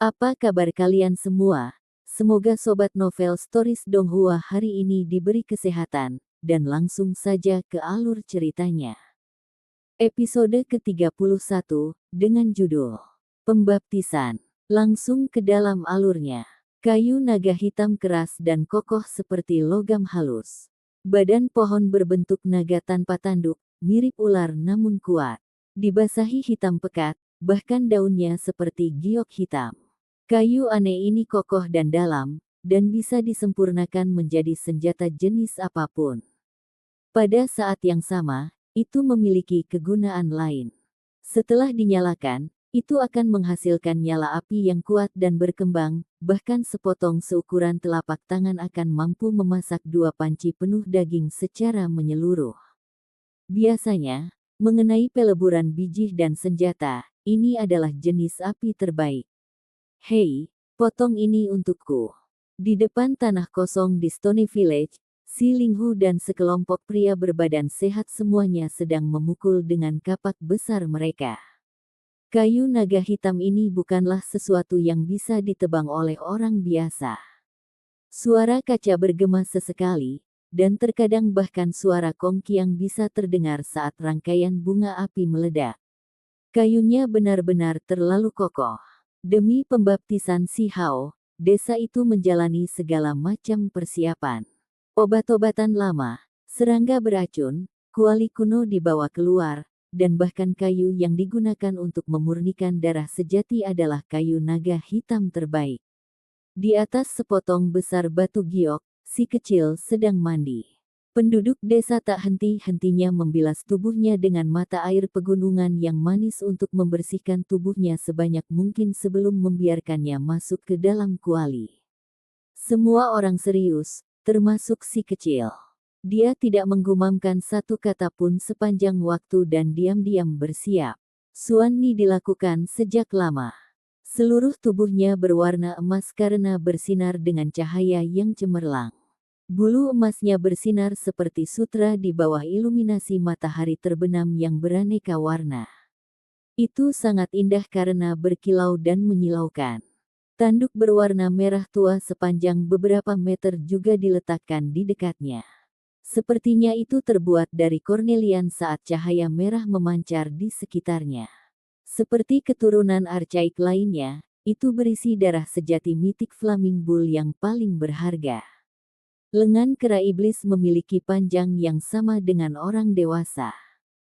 Apa kabar kalian semua? Semoga Sobat Novel Stories Donghua hari ini diberi kesehatan, dan langsung saja ke alur ceritanya. Episode ke-31, dengan judul Pembaptisan. Langsung ke dalam alurnya. Kayu naga hitam keras dan kokoh seperti logam halus. Badan pohon berbentuk naga tanpa tanduk, mirip ular namun kuat. Dibasahi hitam pekat, bahkan daunnya seperti giok hitam. Kayu aneh ini kokoh dan dalam, dan bisa disempurnakan menjadi senjata jenis apapun. Pada saat yang sama, itu memiliki kegunaan lain. Setelah dinyalakan, itu akan menghasilkan nyala api yang kuat dan berkembang, bahkan sepotong seukuran telapak tangan akan mampu memasak 2 panci penuh daging secara menyeluruh. Biasanya, mengenai peleburan biji dan senjata, ini adalah jenis api terbaik. Hei, potong ini untukku. Di depan tanah kosong di Stony Village, Si Linghu dan sekelompok pria berbadan sehat semuanya sedang memukul dengan kapak besar mereka. Kayu naga hitam ini bukanlah sesuatu yang bisa ditebang oleh orang biasa. Suara kaca bergema sesekali, dan terkadang bahkan suara kongkiang bisa terdengar saat rangkaian bunga api meledak. Kayunya benar-benar terlalu kokoh. Demi pembaptisan Si Hao, desa itu menjalani segala macam persiapan. Obat-obatan lama, serangga beracun, kuali kuno dibawa keluar, dan bahkan kayu yang digunakan untuk memurnikan darah sejati adalah kayu naga hitam terbaik. Di atas sepotong besar batu giok, si kecil sedang mandi. Penduduk desa tak henti-hentinya membilas tubuhnya dengan mata air pegunungan yang manis untuk membersihkan tubuhnya sebanyak mungkin sebelum membiarkannya masuk ke dalam kuali. Semua orang serius, termasuk si kecil. Dia tidak menggumamkan satu kata pun sepanjang waktu dan diam-diam bersiap. Suanni dilakukan sejak lama. Seluruh tubuhnya berwarna emas karena bersinar dengan cahaya yang cemerlang. Bulu emasnya bersinar seperti sutra di bawah iluminasi matahari terbenam yang beraneka warna. Itu sangat indah karena berkilau dan menyilaukan. Tanduk berwarna merah tua sepanjang beberapa meter juga diletakkan di dekatnya. Sepertinya itu terbuat dari kornelian saat cahaya merah memancar di sekitarnya. Seperti keturunan archaik lainnya, itu berisi darah sejati mitik Flaming Bull yang paling berharga. Lengan kera iblis memiliki panjang yang sama dengan orang dewasa.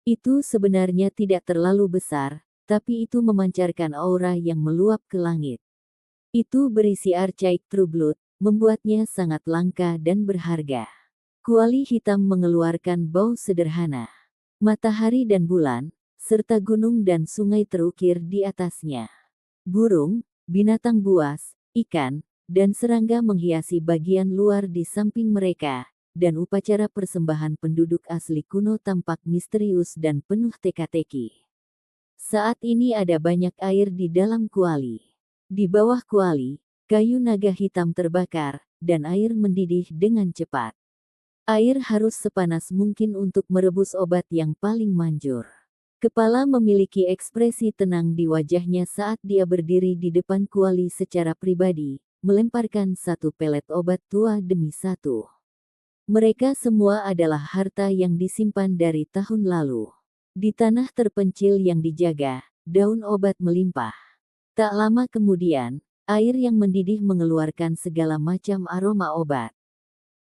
Itu sebenarnya tidak terlalu besar, tapi itu memancarkan aura yang meluap ke langit. Itu berisi archaik True Blood, membuatnya sangat langka dan berharga. Kuali hitam mengeluarkan bau sederhana. Matahari dan bulan, serta gunung dan sungai terukir di atasnya. Burung, binatang buas, ikan, dan serangga menghiasi bagian luar di samping mereka, dan upacara persembahan penduduk asli kuno tampak misterius dan penuh teka-teki. Saat ini ada banyak air di dalam kuali. Di bawah kuali, kayu naga hitam terbakar, dan air mendidih dengan cepat. Air harus sepanas mungkin untuk merebus obat yang paling manjur. Kepala memiliki ekspresi tenang di wajahnya saat dia berdiri di depan kuali secara pribadi, melemparkan satu pelet obat tua demi satu. Mereka semua adalah harta yang disimpan dari tahun lalu. Di tanah terpencil yang dijaga, daun obat melimpah. Tak lama kemudian, air yang mendidih mengeluarkan segala macam aroma obat.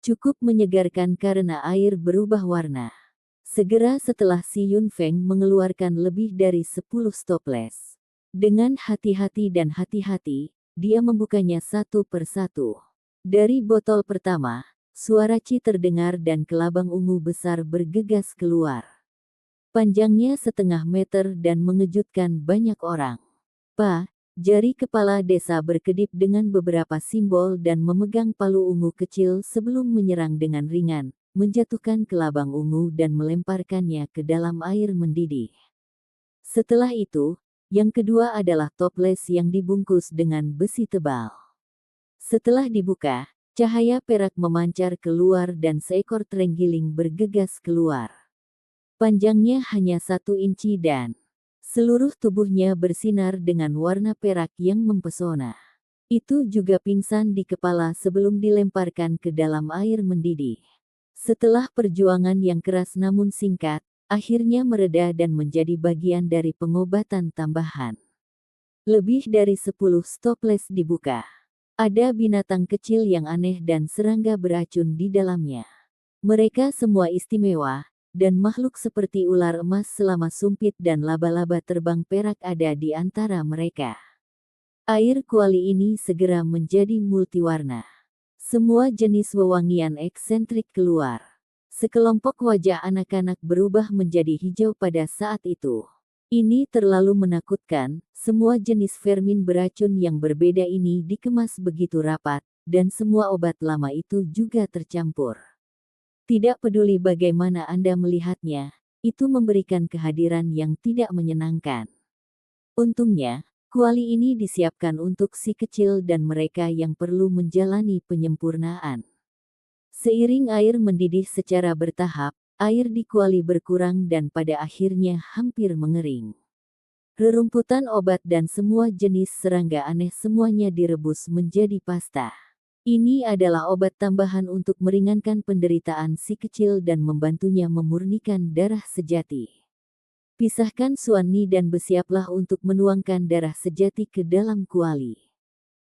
Cukup menyegarkan karena air berubah warna. Segera setelah Si Yunfeng mengeluarkan lebih dari 10 stoples. Dengan hati-hati dan hati-hati, dia membukanya satu persatu. Dari botol pertama, suara Ci terdengar dan kelabang ungu besar bergegas keluar. Panjangnya 1/2 meter dan mengejutkan banyak orang. Jari kepala desa berkedip dengan beberapa simbol dan memegang palu ungu kecil sebelum menyerang dengan ringan, menjatuhkan kelabang ungu dan melemparkannya ke dalam air mendidih. Setelah itu, yang kedua adalah toples yang dibungkus dengan besi tebal. Setelah dibuka, cahaya perak memancar keluar dan seekor terenggiling bergegas keluar. Panjangnya hanya 1 inci dan Seluruh tubuhnya bersinar dengan warna perak yang mempesona. Itu juga pingsan di kepala sebelum dilemparkan ke dalam air mendidih. Setelah perjuangan yang keras namun singkat, akhirnya mereda dan menjadi bagian dari pengobatan tambahan. Lebih dari 10 stoples dibuka. Ada binatang kecil yang aneh dan serangga beracun di dalamnya. Mereka semua istimewa, dan makhluk seperti ular emas selama sumpit dan laba-laba terbang perak ada di antara mereka. Air kuali ini segera menjadi multiwarna. Semua jenis wewangian eksentrik keluar. Sekelompok wajah anak-anak berubah menjadi hijau pada saat itu. Ini terlalu menakutkan, semua jenis vermin beracun yang berbeda ini dikemas begitu rapat, dan semua obat lama itu juga tercampur. Tidak peduli bagaimana Anda melihatnya, itu memberikan kehadiran yang tidak menyenangkan. Untungnya, kuali ini disiapkan untuk si kecil dan mereka yang perlu menjalani penyempurnaan. Seiring air mendidih secara bertahap, air di kuali berkurang dan pada akhirnya hampir mengering. Rerumputan obat dan semua jenis serangga aneh semuanya direbus menjadi pasta. Ini adalah obat tambahan untuk meringankan penderitaan si kecil dan membantunya memurnikan darah sejati. Pisahkan Suanni dan bersiaplah untuk menuangkan darah sejati ke dalam kuali.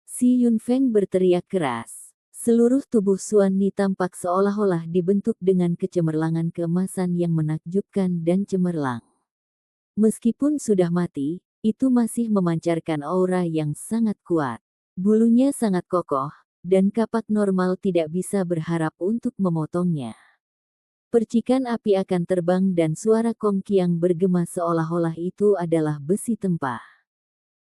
Si Yunfeng berteriak keras. Seluruh tubuh Suanni tampak seolah-olah dibentuk dengan kecemerlangan keemasan yang menakjubkan dan cemerlang. Meskipun sudah mati, itu masih memancarkan aura yang sangat kuat. Bulunya sangat kokoh, dan kapak normal tidak bisa berharap untuk memotongnya. Percikan api akan terbang dan suara kongkiang bergema seolah-olah itu adalah besi tempah.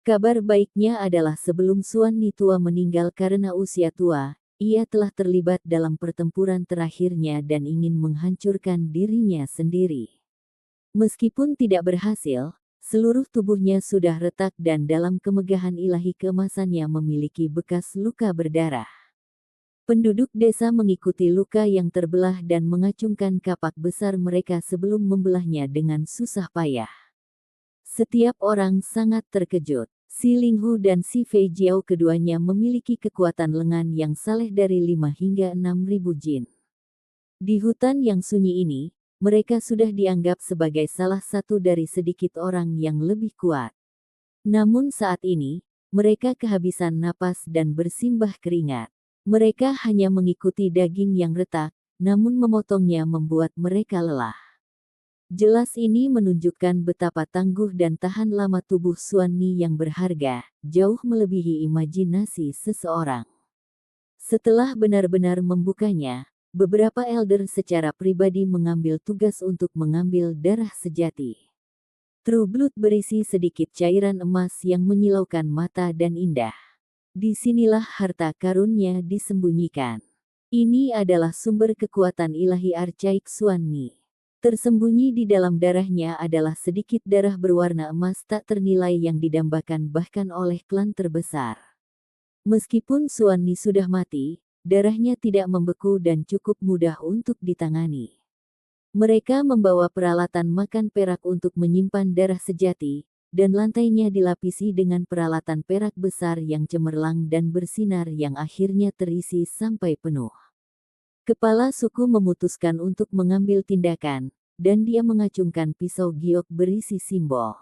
Kabar baiknya adalah sebelum Suanni tua meninggal karena usia tua, ia telah terlibat dalam pertempuran terakhirnya dan ingin menghancurkan dirinya sendiri. Meskipun tidak berhasil, seluruh tubuhnya sudah retak dan dalam kemegahan ilahi keemasannya memiliki bekas luka berdarah. Penduduk desa mengikuti luka yang terbelah dan mengacungkan kapak besar mereka sebelum membelahnya dengan susah payah. Setiap orang sangat terkejut. Si Linghu dan si Fei Jiao keduanya memiliki kekuatan lengan yang saleh dari 5 hingga 6.000 jin. Di hutan yang sunyi ini, mereka sudah dianggap sebagai salah satu dari sedikit orang yang lebih kuat. Namun saat ini, mereka kehabisan napas dan bersimbah keringat. Mereka hanya mengikuti daging yang retak, namun memotongnya membuat mereka lelah. Jelas ini menunjukkan betapa tangguh dan tahan lama tubuh Suanni yang berharga, jauh melebihi imajinasi seseorang. Setelah benar-benar membukanya, beberapa elder secara pribadi mengambil tugas untuk mengambil darah sejati. True Blood berisi sedikit cairan emas yang menyilaukan mata dan indah. Disinilah harta karunnya disembunyikan. Ini adalah sumber kekuatan ilahi archaik Suanni. Tersembunyi di dalam darahnya adalah sedikit darah berwarna emas tak ternilai yang didambakan bahkan oleh klan terbesar. Meskipun Suanni sudah mati, darahnya tidak membeku dan cukup mudah untuk ditangani. Mereka membawa peralatan makan perak untuk menyimpan darah sejati, dan lantainya dilapisi dengan peralatan perak besar yang cemerlang dan bersinar yang akhirnya terisi sampai penuh. Kepala suku memutuskan untuk mengambil tindakan, dan dia mengacungkan pisau giok berisi simbol.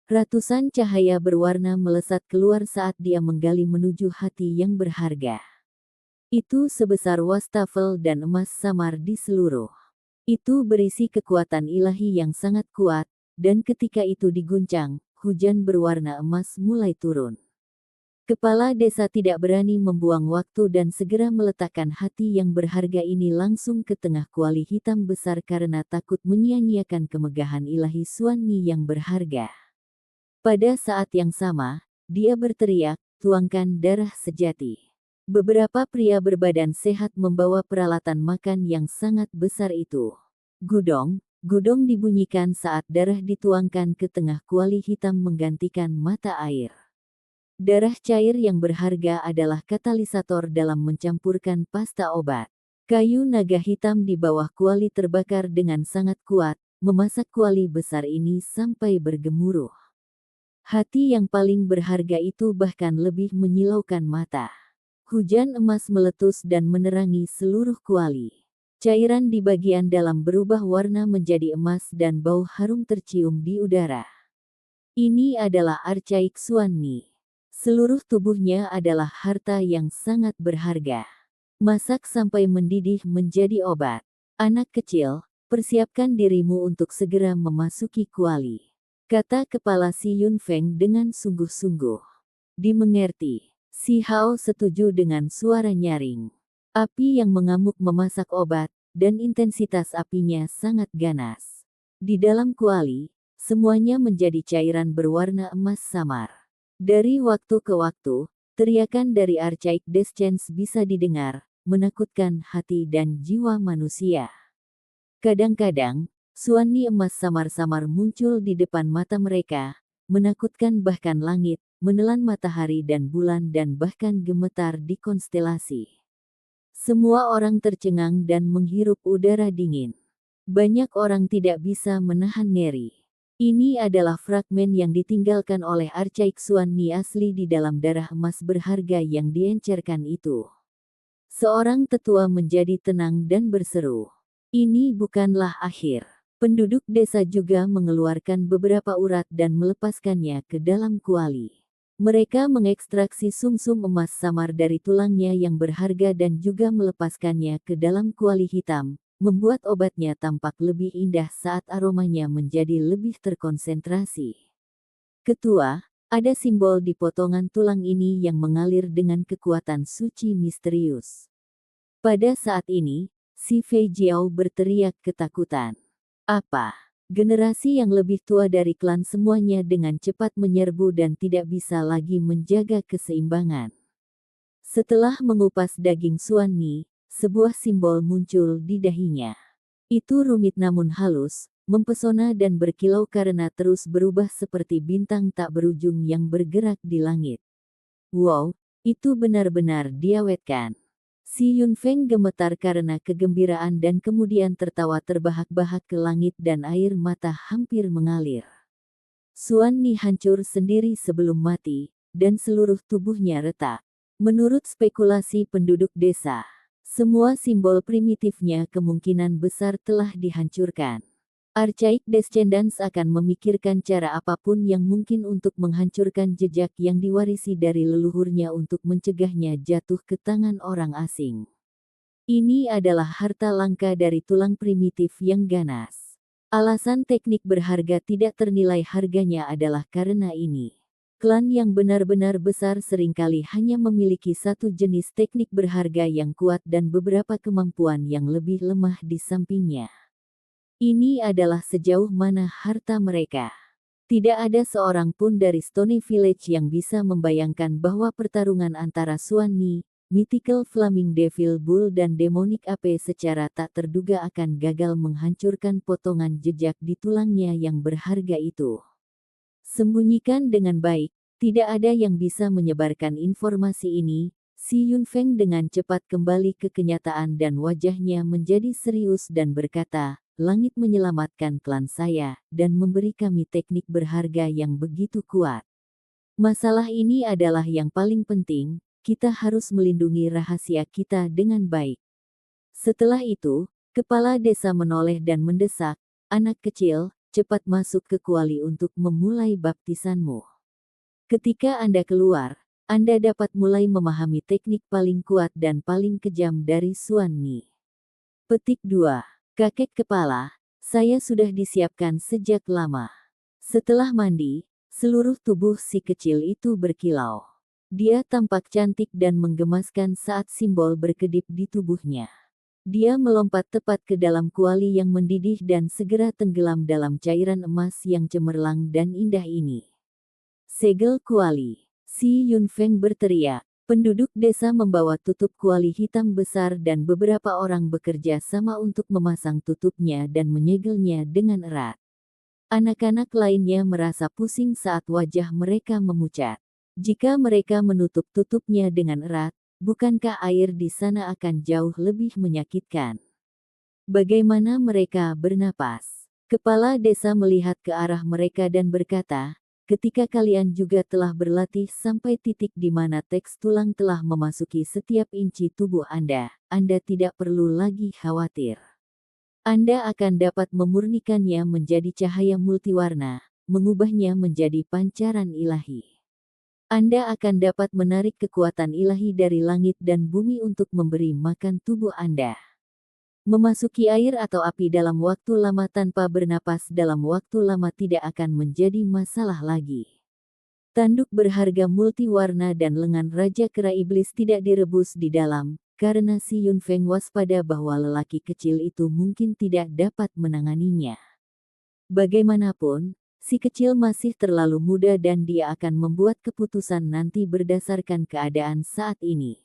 Ratusan cahaya berwarna melesat keluar saat dia menggali menuju hati yang berharga. Itu sebesar wastafel dan emas samar di seluruh. Itu berisi kekuatan ilahi yang sangat kuat, dan ketika itu diguncang, hujan berwarna emas mulai turun. Kepala desa tidak berani membuang waktu dan segera meletakkan hati yang berharga ini langsung ke tengah kuali hitam besar karena takut menyia-nyiakan kemegahan ilahi Suanni yang berharga. Pada saat yang sama, dia berteriak, "Tuangkan darah sejati." Beberapa pria berbadan sehat membawa peralatan makan yang sangat besar itu. Gudong, gudong dibunyikan saat darah dituangkan ke tengah kuali hitam menggantikan mata air. Darah cair yang berharga adalah katalisator dalam mencampurkan pasta obat. Kayu naga hitam di bawah kuali terbakar dengan sangat kuat, memasak kuali besar ini sampai bergemuruh. Hati yang paling berharga itu bahkan lebih menyilaukan mata. Hujan emas meletus dan menerangi seluruh kuali. Cairan di bagian dalam berubah warna menjadi emas dan bau harum tercium di udara. Ini adalah Archaik Xuanni. Seluruh tubuhnya adalah harta yang sangat berharga. Masak sampai mendidih menjadi obat. Anak kecil, persiapkan dirimu untuk segera memasuki kuali, kata kepala Si Yunfeng dengan sungguh-sungguh. Dimengerti. Si Hao setuju dengan suara nyaring. Api yang mengamuk memasak obat, dan intensitas apinya sangat ganas. Di dalam kuali, semuanya menjadi cairan berwarna emas samar. Dari waktu ke waktu, teriakan dari Archaik Deschence bisa didengar, menakutkan hati dan jiwa manusia. Kadang-kadang, Xuanni emas samar-samar muncul di depan mata mereka, menakutkan bahkan langit, menelan matahari dan bulan dan bahkan gemetar di konstelasi. Semua orang tercengang dan menghirup udara dingin. Banyak orang tidak bisa menahan ngeri. Ini adalah fragmen yang ditinggalkan oleh Archaik Xuanni asli di dalam darah emas berharga yang diencerkan itu. Seorang tetua menjadi tenang dan berseru. Ini bukanlah akhir. Penduduk desa juga mengeluarkan beberapa urat dan melepaskannya ke dalam kuali. Mereka mengekstraksi sumsum emas samar dari tulangnya yang berharga dan juga melepaskannya ke dalam kuali hitam, membuat obatnya tampak lebih indah saat aromanya menjadi lebih terkonsentrasi. Ketua, ada simbol di potongan tulang ini yang mengalir dengan kekuatan suci misterius. Pada saat ini, si Fei Jiao berteriak ketakutan. Apa? Generasi yang lebih tua dari klan semuanya dengan cepat menyerbu dan tidak bisa lagi menjaga keseimbangan. Setelah mengupas daging Xuanni, sebuah simbol muncul di dahinya. Itu rumit namun halus, mempesona dan berkilau karena terus berubah seperti bintang tak berujung yang bergerak di langit. Wow, itu benar-benar diawetkan. Si Yunfeng gemetar karena kegembiraan dan kemudian tertawa terbahak-bahak ke langit dan air mata hampir mengalir. Xuanni hancur sendiri sebelum mati, dan seluruh tubuhnya retak. Menurut spekulasi penduduk desa, semua simbol primitifnya kemungkinan besar telah dihancurkan. Archaik Descendants akan memikirkan cara apapun yang mungkin untuk menghancurkan jejak yang diwarisi dari leluhurnya untuk mencegahnya jatuh ke tangan orang asing. Ini adalah harta langka dari tulang primitif yang ganas. Alasan teknik berharga tidak ternilai harganya adalah karena ini. Klan yang benar-benar besar seringkali hanya memiliki satu jenis teknik berharga yang kuat dan beberapa kemampuan yang lebih lemah di sampingnya. Ini adalah sejauh mana harta mereka. Tidak ada seorang pun dari Stony Village yang bisa membayangkan bahwa pertarungan antara Xuanni, Mythical Flaming Devil Bull dan Demonic Ape secara tak terduga akan gagal menghancurkan potongan jejak di tulangnya yang berharga itu. Sembunyikan dengan baik, tidak ada yang bisa menyebarkan informasi ini. Si Yunfeng dengan cepat kembali ke kenyataan dan wajahnya menjadi serius dan berkata, "Langit menyelamatkan klan saya, dan memberi kami teknik berharga yang begitu kuat. Masalah ini adalah yang paling penting, kita harus melindungi rahasia kita dengan baik." Setelah itu, kepala desa menoleh dan mendesak, "Anak kecil, cepat masuk ke kuali untuk memulai baptisanmu. Ketika Anda keluar, Anda dapat mulai memahami teknik paling kuat dan paling kejam dari Xuanni." Petik 2. Kakek kepala, saya sudah disiapkan sejak lama. Setelah mandi, seluruh tubuh si kecil itu berkilau. Dia tampak cantik dan menggemaskan saat simbol berkedip di tubuhnya. Dia melompat tepat ke dalam kuali yang mendidih dan segera tenggelam dalam cairan emas yang cemerlang dan indah ini. Segel kuali. Si Yunfeng berteriak. Penduduk desa membawa tutup kuali hitam besar dan beberapa orang bekerja sama untuk memasang tutupnya dan menyegelnya dengan erat. Anak-anak lainnya merasa pusing saat wajah mereka memucat. Jika mereka menutup tutupnya dengan erat, bukankah air di sana akan jauh lebih menyakitkan? Bagaimana mereka bernapas? Kepala desa melihat ke arah mereka dan berkata, ketika kalian juga telah berlatih sampai titik di mana teks tulang telah memasuki setiap inci tubuh Anda tidak perlu lagi khawatir. Anda akan dapat memurnikannya menjadi cahaya multiwarna, mengubahnya menjadi pancaran ilahi. Anda akan dapat menarik kekuatan ilahi dari langit dan bumi untuk memberi makan tubuh Anda. Memasuki air atau api dalam waktu lama tanpa bernapas dalam waktu lama tidak akan menjadi masalah lagi. Tanduk berharga multiwarna dan lengan Raja Kera Iblis tidak direbus di dalam, karena si Yunfeng waspada bahwa lelaki kecil itu mungkin tidak dapat menanganinya. Bagaimanapun, si kecil masih terlalu muda dan dia akan membuat keputusan nanti berdasarkan keadaan saat ini.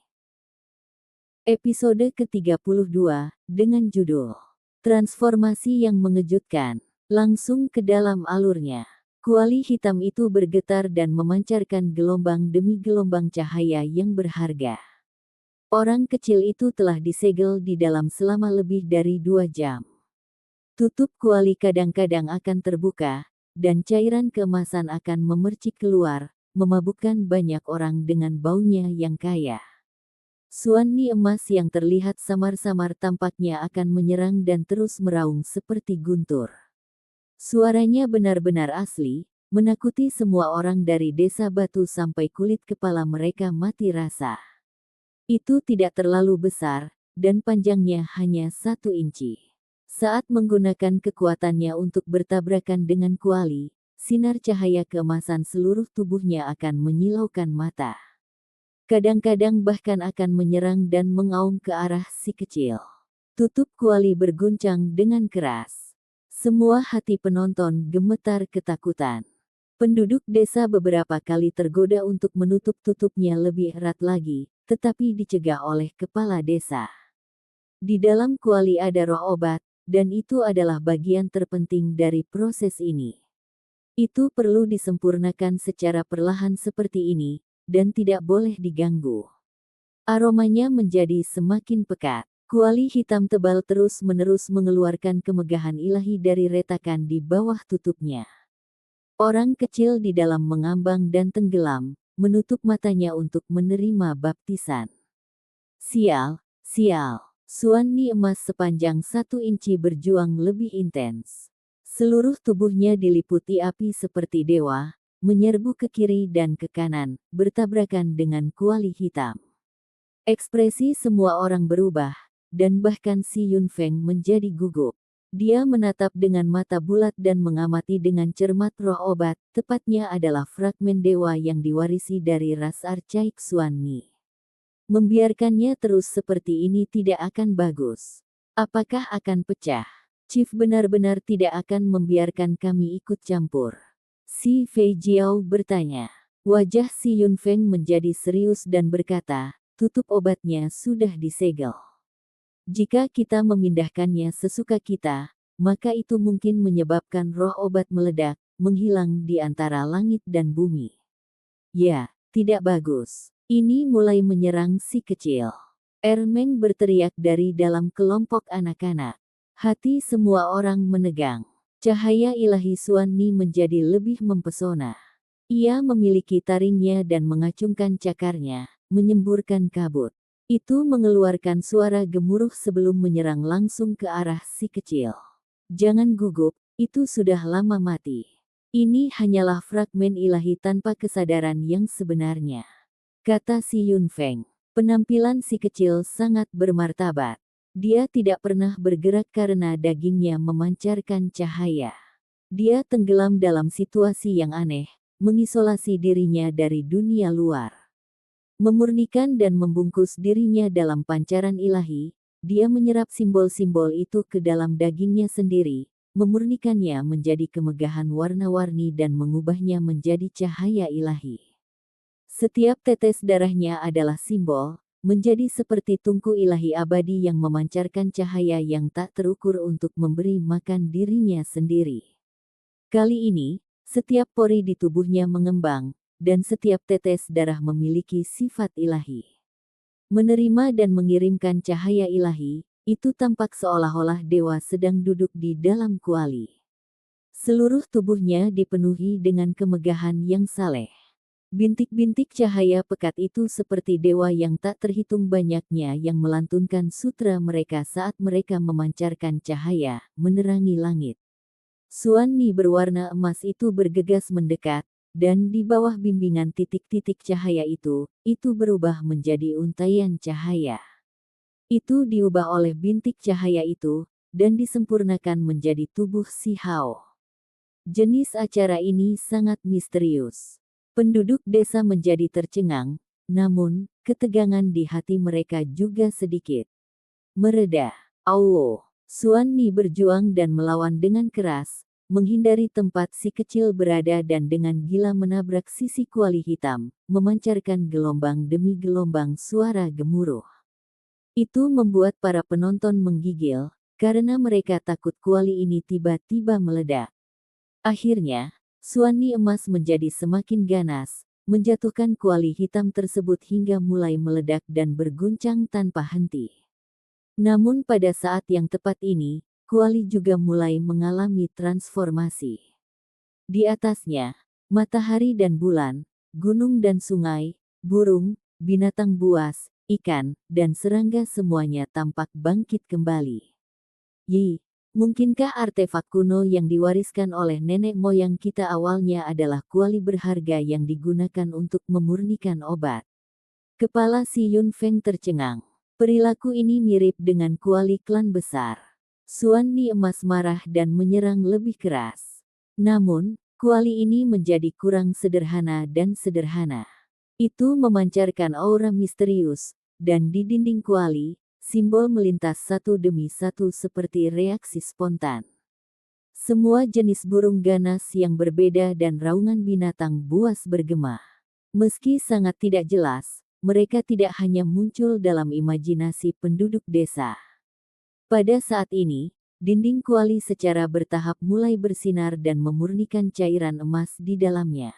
Episode ke-32, dengan judul Transformasi yang Mengejutkan. Langsung ke dalam alurnya. Kuali hitam itu bergetar dan memancarkan gelombang demi gelombang cahaya yang berharga. Orang kecil itu telah disegel di dalam selama lebih dari 2 jam. Tutup kuali kadang-kadang akan terbuka, dan cairan keemasan akan memercik keluar, memabukkan banyak orang dengan baunya yang kaya. Suani emas yang terlihat samar-samar tampaknya akan menyerang dan terus meraung seperti guntur. Suaranya benar-benar asli, menakuti semua orang dari desa batu sampai kulit kepala mereka mati rasa. Itu tidak terlalu besar, dan panjangnya hanya 1 inci. Saat menggunakan kekuatannya untuk bertabrakan dengan kuali, sinar cahaya keemasan seluruh tubuhnya akan menyilaukan mata. Kadang-kadang bahkan akan menyerang dan mengaum ke arah si kecil. Tutup kuali berguncang dengan keras. Semua hati penonton gemetar ketakutan. Penduduk desa beberapa kali tergoda untuk menutup tutupnya lebih erat lagi, tetapi dicegah oleh kepala desa. Di dalam kuali ada roh obat, dan itu adalah bagian terpenting dari proses ini. Itu perlu disempurnakan secara perlahan seperti ini, dan tidak boleh diganggu. Aromanya menjadi semakin pekat. Kuali hitam tebal terus-menerus mengeluarkan kemegahan ilahi dari retakan di bawah tutupnya. Orang kecil di dalam mengambang dan tenggelam, menutup matanya untuk menerima baptisan. Sial, sial. Suani emas sepanjang 1 inci berjuang lebih intens. Seluruh tubuhnya diliputi api seperti dewa, menyerbu ke kiri dan ke kanan, bertabrakan dengan kuali hitam. Ekspresi semua orang berubah, dan bahkan si Yunfeng menjadi gugup. Dia menatap dengan mata bulat dan mengamati dengan cermat roh obat, tepatnya adalah fragmen dewa yang diwarisi dari ras archaik Suani. Membiarkannya terus seperti ini tidak akan bagus. Apakah akan pecah? Chief benar-benar tidak akan membiarkan kami ikut campur. Si Fei Jiao bertanya. Wajah si Yunfeng menjadi serius dan berkata, tutup obatnya sudah disegel. Jika kita memindahkannya sesuka kita, maka itu mungkin menyebabkan roh obat meledak, menghilang di antara langit dan bumi. Ya, tidak bagus. Ini mulai menyerang si kecil. Ermeng berteriak dari dalam kelompok anak-anak. Hati semua orang menegang. Cahaya ilahi Suani menjadi lebih mempesona. Ia memiliki taringnya dan mengacungkan cakarnya, menyemburkan kabut. Itu mengeluarkan suara gemuruh sebelum menyerang langsung ke arah si kecil. Jangan gugup, itu sudah lama mati. Ini hanyalah fragmen ilahi tanpa kesadaran yang sebenarnya. Kata si Yunfeng. Penampilan si kecil sangat bermartabat. Dia tidak pernah bergerak karena dagingnya memancarkan cahaya. Dia tenggelam dalam situasi yang aneh, mengisolasi dirinya dari dunia luar. Memurnikan dan membungkus dirinya dalam pancaran ilahi, dia menyerap simbol-simbol itu ke dalam dagingnya sendiri, memurnikannya menjadi kemegahan warna-warni dan mengubahnya menjadi cahaya ilahi. Setiap tetes darahnya adalah simbol, menjadi seperti tungku ilahi abadi yang memancarkan cahaya yang tak terukur untuk memberi makan dirinya sendiri. Kali ini, setiap pori di tubuhnya mengembang, dan setiap tetes darah memiliki sifat ilahi. Menerima dan mengirimkan cahaya ilahi, itu tampak seolah-olah dewa sedang duduk di dalam kuali. Seluruh tubuhnya dipenuhi dengan kemegahan yang saleh. Bintik-bintik cahaya pekat itu seperti dewa yang tak terhitung banyaknya yang melantunkan sutra mereka saat mereka memancarkan cahaya, menerangi langit. Suani berwarna emas itu bergegas mendekat, dan di bawah bimbingan titik-titik cahaya itu berubah menjadi untaian cahaya. Itu diubah oleh bintik cahaya itu, dan disempurnakan menjadi tubuh si Hao. Jenis acara ini sangat misterius. Penduduk desa menjadi tercengang, namun, ketegangan di hati mereka juga sedikit mereda. Auwo, Suani berjuang dan melawan dengan keras, menghindari tempat si kecil berada dan dengan gila menabrak sisi kuali hitam, memancarkan gelombang demi gelombang suara gemuruh. Itu membuat para penonton menggigil, karena mereka takut kuali ini tiba-tiba meledak. Akhirnya, Suani emas menjadi semakin ganas, menjatuhkan kuali hitam tersebut hingga mulai meledak dan berguncang tanpa henti. Namun pada saat yang tepat ini, kuali juga mulai mengalami transformasi. Di atasnya, matahari dan bulan, gunung dan sungai, burung, binatang buas, ikan, dan serangga semuanya tampak bangkit kembali. Yi, mungkinkah artefak kuno yang diwariskan oleh nenek moyang kita awalnya adalah kuali berharga yang digunakan untuk memurnikan obat? Kepala si Yun Feng tercengang. Perilaku ini mirip dengan kuali klan besar. Suani emas marah dan menyerang lebih keras. Namun, kuali ini menjadi kurang sederhana dan sederhana. Itu memancarkan aura misterius, dan di dinding kuali, simbol melintas satu demi satu seperti reaksi spontan. Semua jenis burung ganas yang berbeda dan raungan binatang buas bergema. Meski sangat tidak jelas, mereka tidak hanya muncul dalam imajinasi penduduk desa. Pada saat ini, dinding kuali secara bertahap mulai bersinar dan memurnikan cairan emas di dalamnya.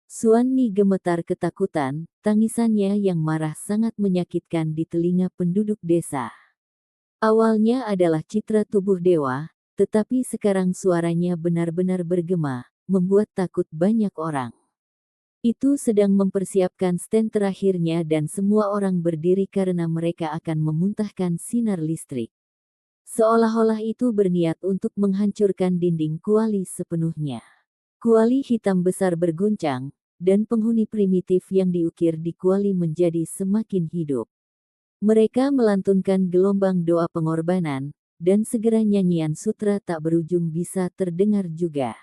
Suani gemetar ketakutan, tangisannya yang marah sangat menyakitkan di telinga penduduk desa. Awalnya adalah citra tubuh dewa, tetapi sekarang suaranya benar-benar bergema, membuat takut banyak orang. Itu sedang mempersiapkan stand terakhirnya dan semua orang berdiri karena mereka akan memuntahkan sinar listrik. Seolah-olah itu berniat untuk menghancurkan dinding kuali sepenuhnya. Kuali hitam besar berguncang, dan penghuni primitif yang diukir di kuali menjadi semakin hidup. Mereka melantunkan gelombang doa pengorbanan, dan segera nyanyian sutra tak berujung bisa terdengar juga.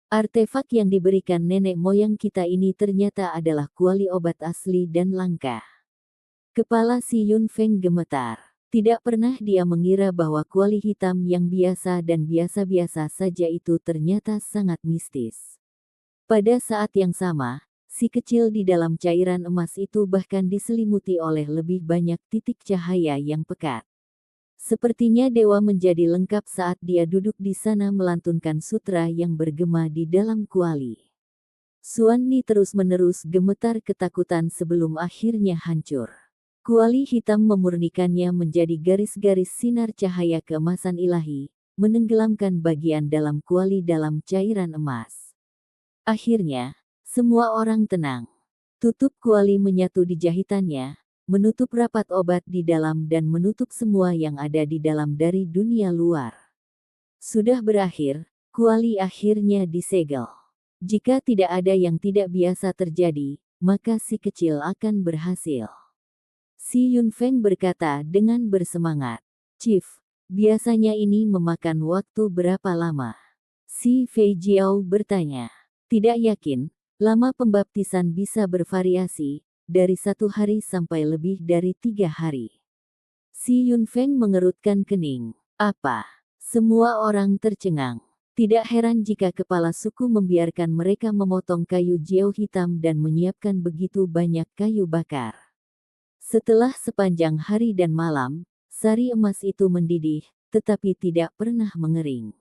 Artefak yang diberikan nenek moyang kita ini ternyata adalah kuali obat asli dan langka. Kepala si Yun Feng gemetar. Tidak pernah dia mengira bahwa kuali hitam yang biasa dan biasa-biasa saja itu ternyata sangat mistis. Pada saat yang sama, si kecil di dalam cairan emas itu bahkan diselimuti oleh lebih banyak titik cahaya yang pekat. Sepertinya dewa menjadi lengkap saat dia duduk di sana melantunkan sutra yang bergema di dalam kuali. Suani terus-menerus gemetar ketakutan sebelum akhirnya hancur. Kuali hitam memurnikannya menjadi garis-garis sinar cahaya keemasan ilahi, menenggelamkan bagian dalam kuali dalam cairan emas. Akhirnya, semua orang tenang. Tutup kuali menyatu di jahitannya, menutup rapat obat di dalam dan menutup semua yang ada di dalam dari dunia luar. Sudah berakhir, kuali akhirnya disegel. Jika tidak ada yang tidak biasa terjadi, maka si kecil akan berhasil. Si Yun Feng berkata dengan bersemangat. Chief, biasanya ini memakan waktu berapa lama? Si Fei Jiao bertanya. Tidak yakin, lama pembaptisan bisa bervariasi, dari 1 hari sampai lebih dari 3 hari. Si Yun Feng mengerutkan kening. Apa? Semua orang tercengang. Tidak heran jika kepala suku membiarkan mereka memotong kayu jiao hitam dan menyiapkan begitu banyak kayu bakar. Setelah sepanjang hari dan malam, sari emas itu mendidih, tetapi tidak pernah mengering.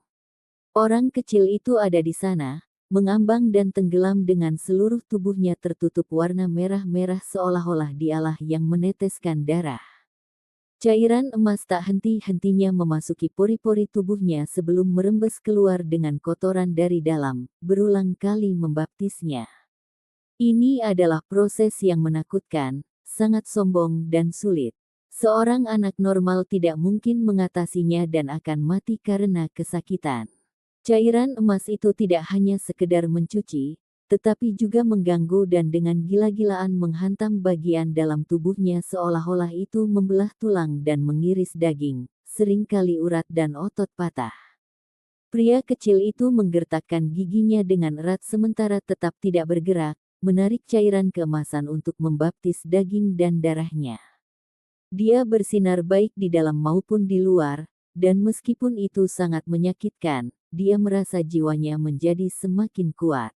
Orang kecil itu ada di sana, mengambang dan tenggelam dengan seluruh tubuhnya tertutup warna merah-merah seolah-olah dialah yang meneteskan darah. Cairan emas tak henti-hentinya memasuki pori-pori tubuhnya sebelum merembes keluar dengan kotoran dari dalam, berulang kali membaptisnya. Ini adalah proses yang menakutkan, sangat sombong dan sulit. Seorang anak normal tidak mungkin mengatasinya dan akan mati karena kesakitan. Cairan emas itu tidak hanya sekedar mencuci, tetapi juga mengganggu dan dengan gila-gilaan menghantam bagian dalam tubuhnya seolah-olah itu membelah tulang dan mengiris daging, seringkali urat dan otot patah. Pria kecil itu menggertakkan giginya dengan erat sementara tetap tidak bergerak, menarik cairan keemasan untuk membaptis daging dan darahnya. Dia bersinar baik di dalam maupun di luar, dan meskipun itu sangat menyakitkan, dia merasa jiwanya menjadi semakin kuat.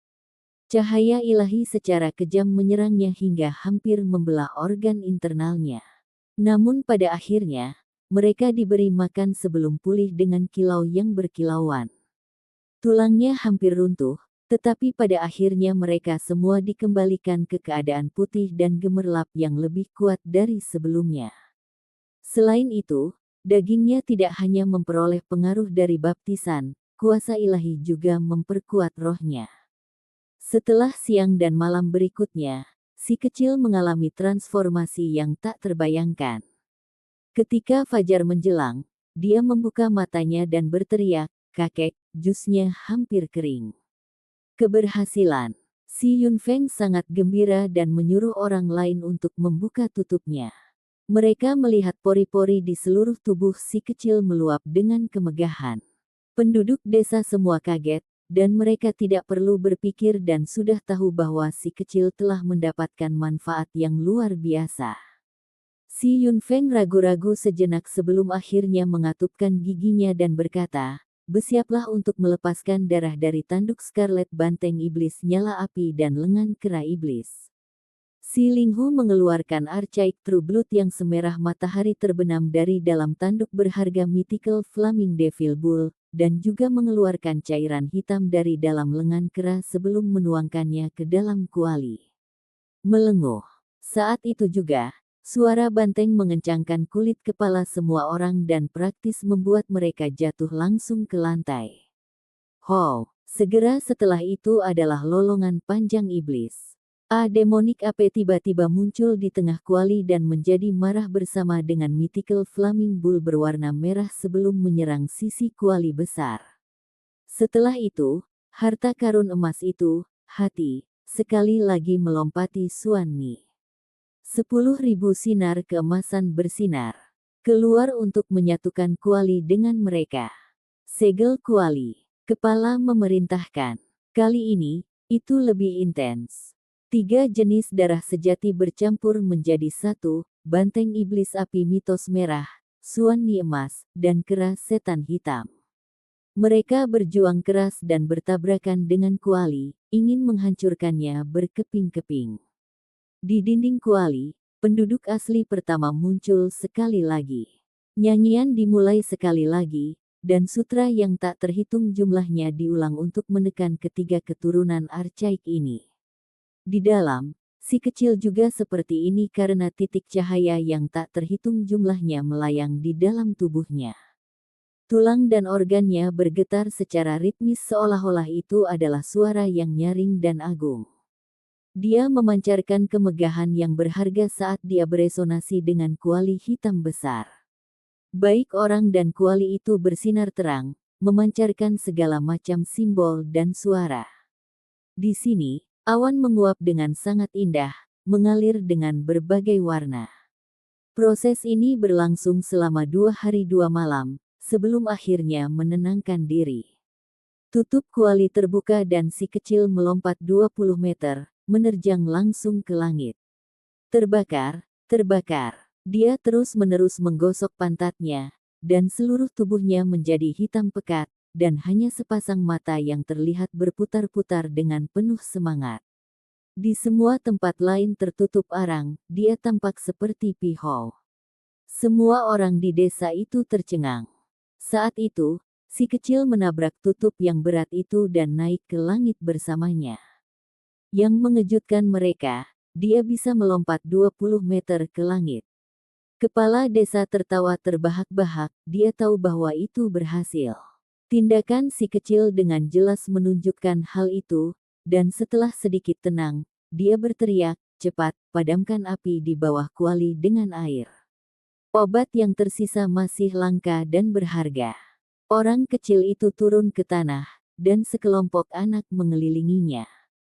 Cahaya ilahi secara kejam menyerangnya hingga hampir membelah organ internalnya. Namun pada akhirnya, mereka diberi makan sebelum pulih dengan kilau yang berkilauan. Tulangnya hampir runtuh, tetapi pada akhirnya mereka semua dikembalikan ke keadaan putih dan gemerlap yang lebih kuat dari sebelumnya. Selain itu, dagingnya tidak hanya memperoleh pengaruh dari baptisan, kuasa ilahi juga memperkuat rohnya. Setelah siang dan malam berikutnya, si kecil mengalami transformasi yang tak terbayangkan. Ketika fajar menjelang, dia membuka matanya dan berteriak, "Kakek, jusnya hampir kering." Keberhasilan. Si Yunfeng sangat gembira dan menyuruh orang lain untuk membuka tutupnya. Mereka melihat pori-pori di seluruh tubuh si kecil meluap dengan kemegahan. Penduduk desa semua kaget, dan mereka tidak perlu berpikir dan sudah tahu bahwa si kecil telah mendapatkan manfaat yang luar biasa. Si Yunfeng ragu-ragu sejenak sebelum akhirnya mengatupkan giginya dan berkata, "Bersiaplah untuk melepaskan darah dari tanduk Scarlet Banteng Iblis Nyala Api dan lengan kera iblis." Si Linghu mengeluarkan Archaic True Blood yang semerah matahari terbenam dari dalam tanduk berharga Mythical Flaming Devil Bull, dan juga mengeluarkan cairan hitam dari dalam lengan kera sebelum menuangkannya ke dalam kuali. Melenguh. Saat itu juga, suara banteng mengencangkan kulit kepala semua orang dan praktis membuat mereka jatuh langsung ke lantai. Segera setelah itu adalah lolongan panjang iblis. Demonic Ape tiba-tiba muncul di tengah kuali dan menjadi marah bersama dengan Mythical Flaming Bull berwarna merah sebelum menyerang sisi kuali besar. Setelah itu, harta karun emas itu, hati, sekali lagi melompati Xuan Ni. 10.000 sinar keemasan bersinar keluar untuk menyatukan kuali dengan mereka. Segel kuali, kepala memerintahkan. Kali ini, itu lebih intens. 3 jenis darah sejati bercampur menjadi satu, banteng iblis api mitos merah, Xuan Ni emas, dan kera setan hitam. Mereka berjuang keras dan bertabrakan dengan kuali, ingin menghancurkannya berkeping-keping. Di dinding kuali, penduduk asli pertama muncul sekali lagi. Nyanyian dimulai sekali lagi, dan sutra yang tak terhitung jumlahnya diulang untuk menekan ketiga keturunan Archaik ini. Di dalam, si kecil juga seperti ini karena titik cahaya yang tak terhitung jumlahnya melayang di dalam tubuhnya. Tulang dan organnya bergetar secara ritmis seolah-olah itu adalah suara yang nyaring dan agung. Dia memancarkan kemegahan yang berharga saat dia beresonasi dengan kuali hitam besar. Baik orang dan kuali itu bersinar terang, memancarkan segala macam simbol dan suara. Di sini, awan menguap dengan sangat indah, mengalir dengan berbagai warna. Proses ini berlangsung selama 2 hari 2 malam, sebelum akhirnya menenangkan diri. Tutup kuali terbuka dan si kecil melompat 20 meter, menerjang langsung ke langit. Terbakar, terbakar. Dia terus-menerus menggosok pantatnya, dan seluruh tubuhnya menjadi hitam pekat, dan hanya sepasang mata yang terlihat berputar-putar dengan penuh semangat. Di semua tempat lain tertutup arang, dia tampak seperti pihau. Semua orang di desa itu tercengang. Saat itu, si kecil menabrak tutup yang berat itu dan naik ke langit bersamanya. Yang mengejutkan mereka, dia bisa melompat 20 meter ke langit. Kepala desa tertawa terbahak-bahak, dia tahu bahwa itu berhasil. Tindakan si kecil dengan jelas menunjukkan hal itu, dan setelah sedikit tenang, dia berteriak, cepat, padamkan api di bawah kuali dengan air. Obat yang tersisa masih langka dan berharga. Orang kecil itu turun ke tanah, dan sekelompok anak mengelilinginya.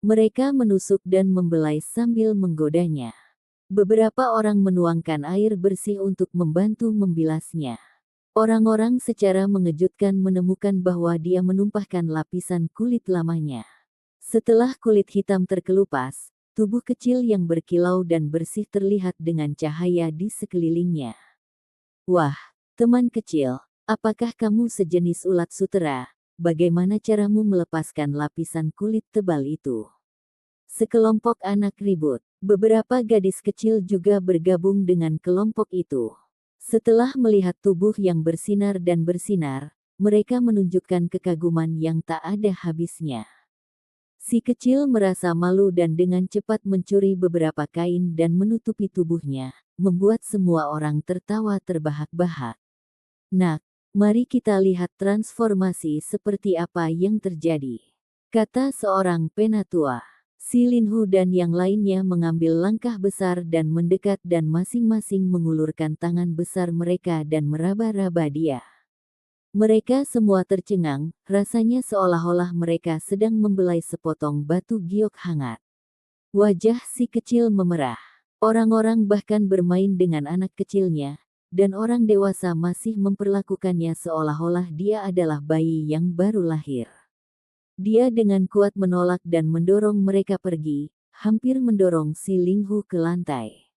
Mereka menusuk dan membelai sambil menggodanya. Beberapa orang menuangkan air bersih untuk membantu membilasnya. Orang-orang secara mengejutkan menemukan bahwa dia menumpahkan lapisan kulit lamanya. Setelah kulit hitam terkelupas, tubuh kecil yang berkilau dan bersih terlihat dengan cahaya di sekelilingnya. Wah, teman kecil, apakah kamu sejenis ulat sutera? Bagaimana caramu melepaskan lapisan kulit tebal itu? Sekelompok anak ribut. Beberapa gadis kecil juga bergabung dengan kelompok itu. Setelah melihat tubuh yang bersinar dan bersinar, mereka menunjukkan kekaguman yang tak ada habisnya. Si kecil merasa malu dan dengan cepat mencuri beberapa kain dan menutupi tubuhnya, membuat semua orang tertawa terbahak-bahak. Nak, mari kita lihat transformasi seperti apa yang terjadi, kata seorang penatua. Si Linhu dan yang lainnya mengambil langkah besar dan mendekat dan masing-masing mengulurkan tangan besar mereka dan meraba-raba dia. Mereka semua tercengang, rasanya seolah-olah mereka sedang membelai sepotong batu giok hangat. Wajah si kecil memerah. Orang-orang bahkan bermain dengan anak kecilnya, dan orang dewasa masih memperlakukannya seolah-olah dia adalah bayi yang baru lahir. Dia dengan kuat menolak dan mendorong mereka pergi, hampir mendorong si Linghu ke lantai.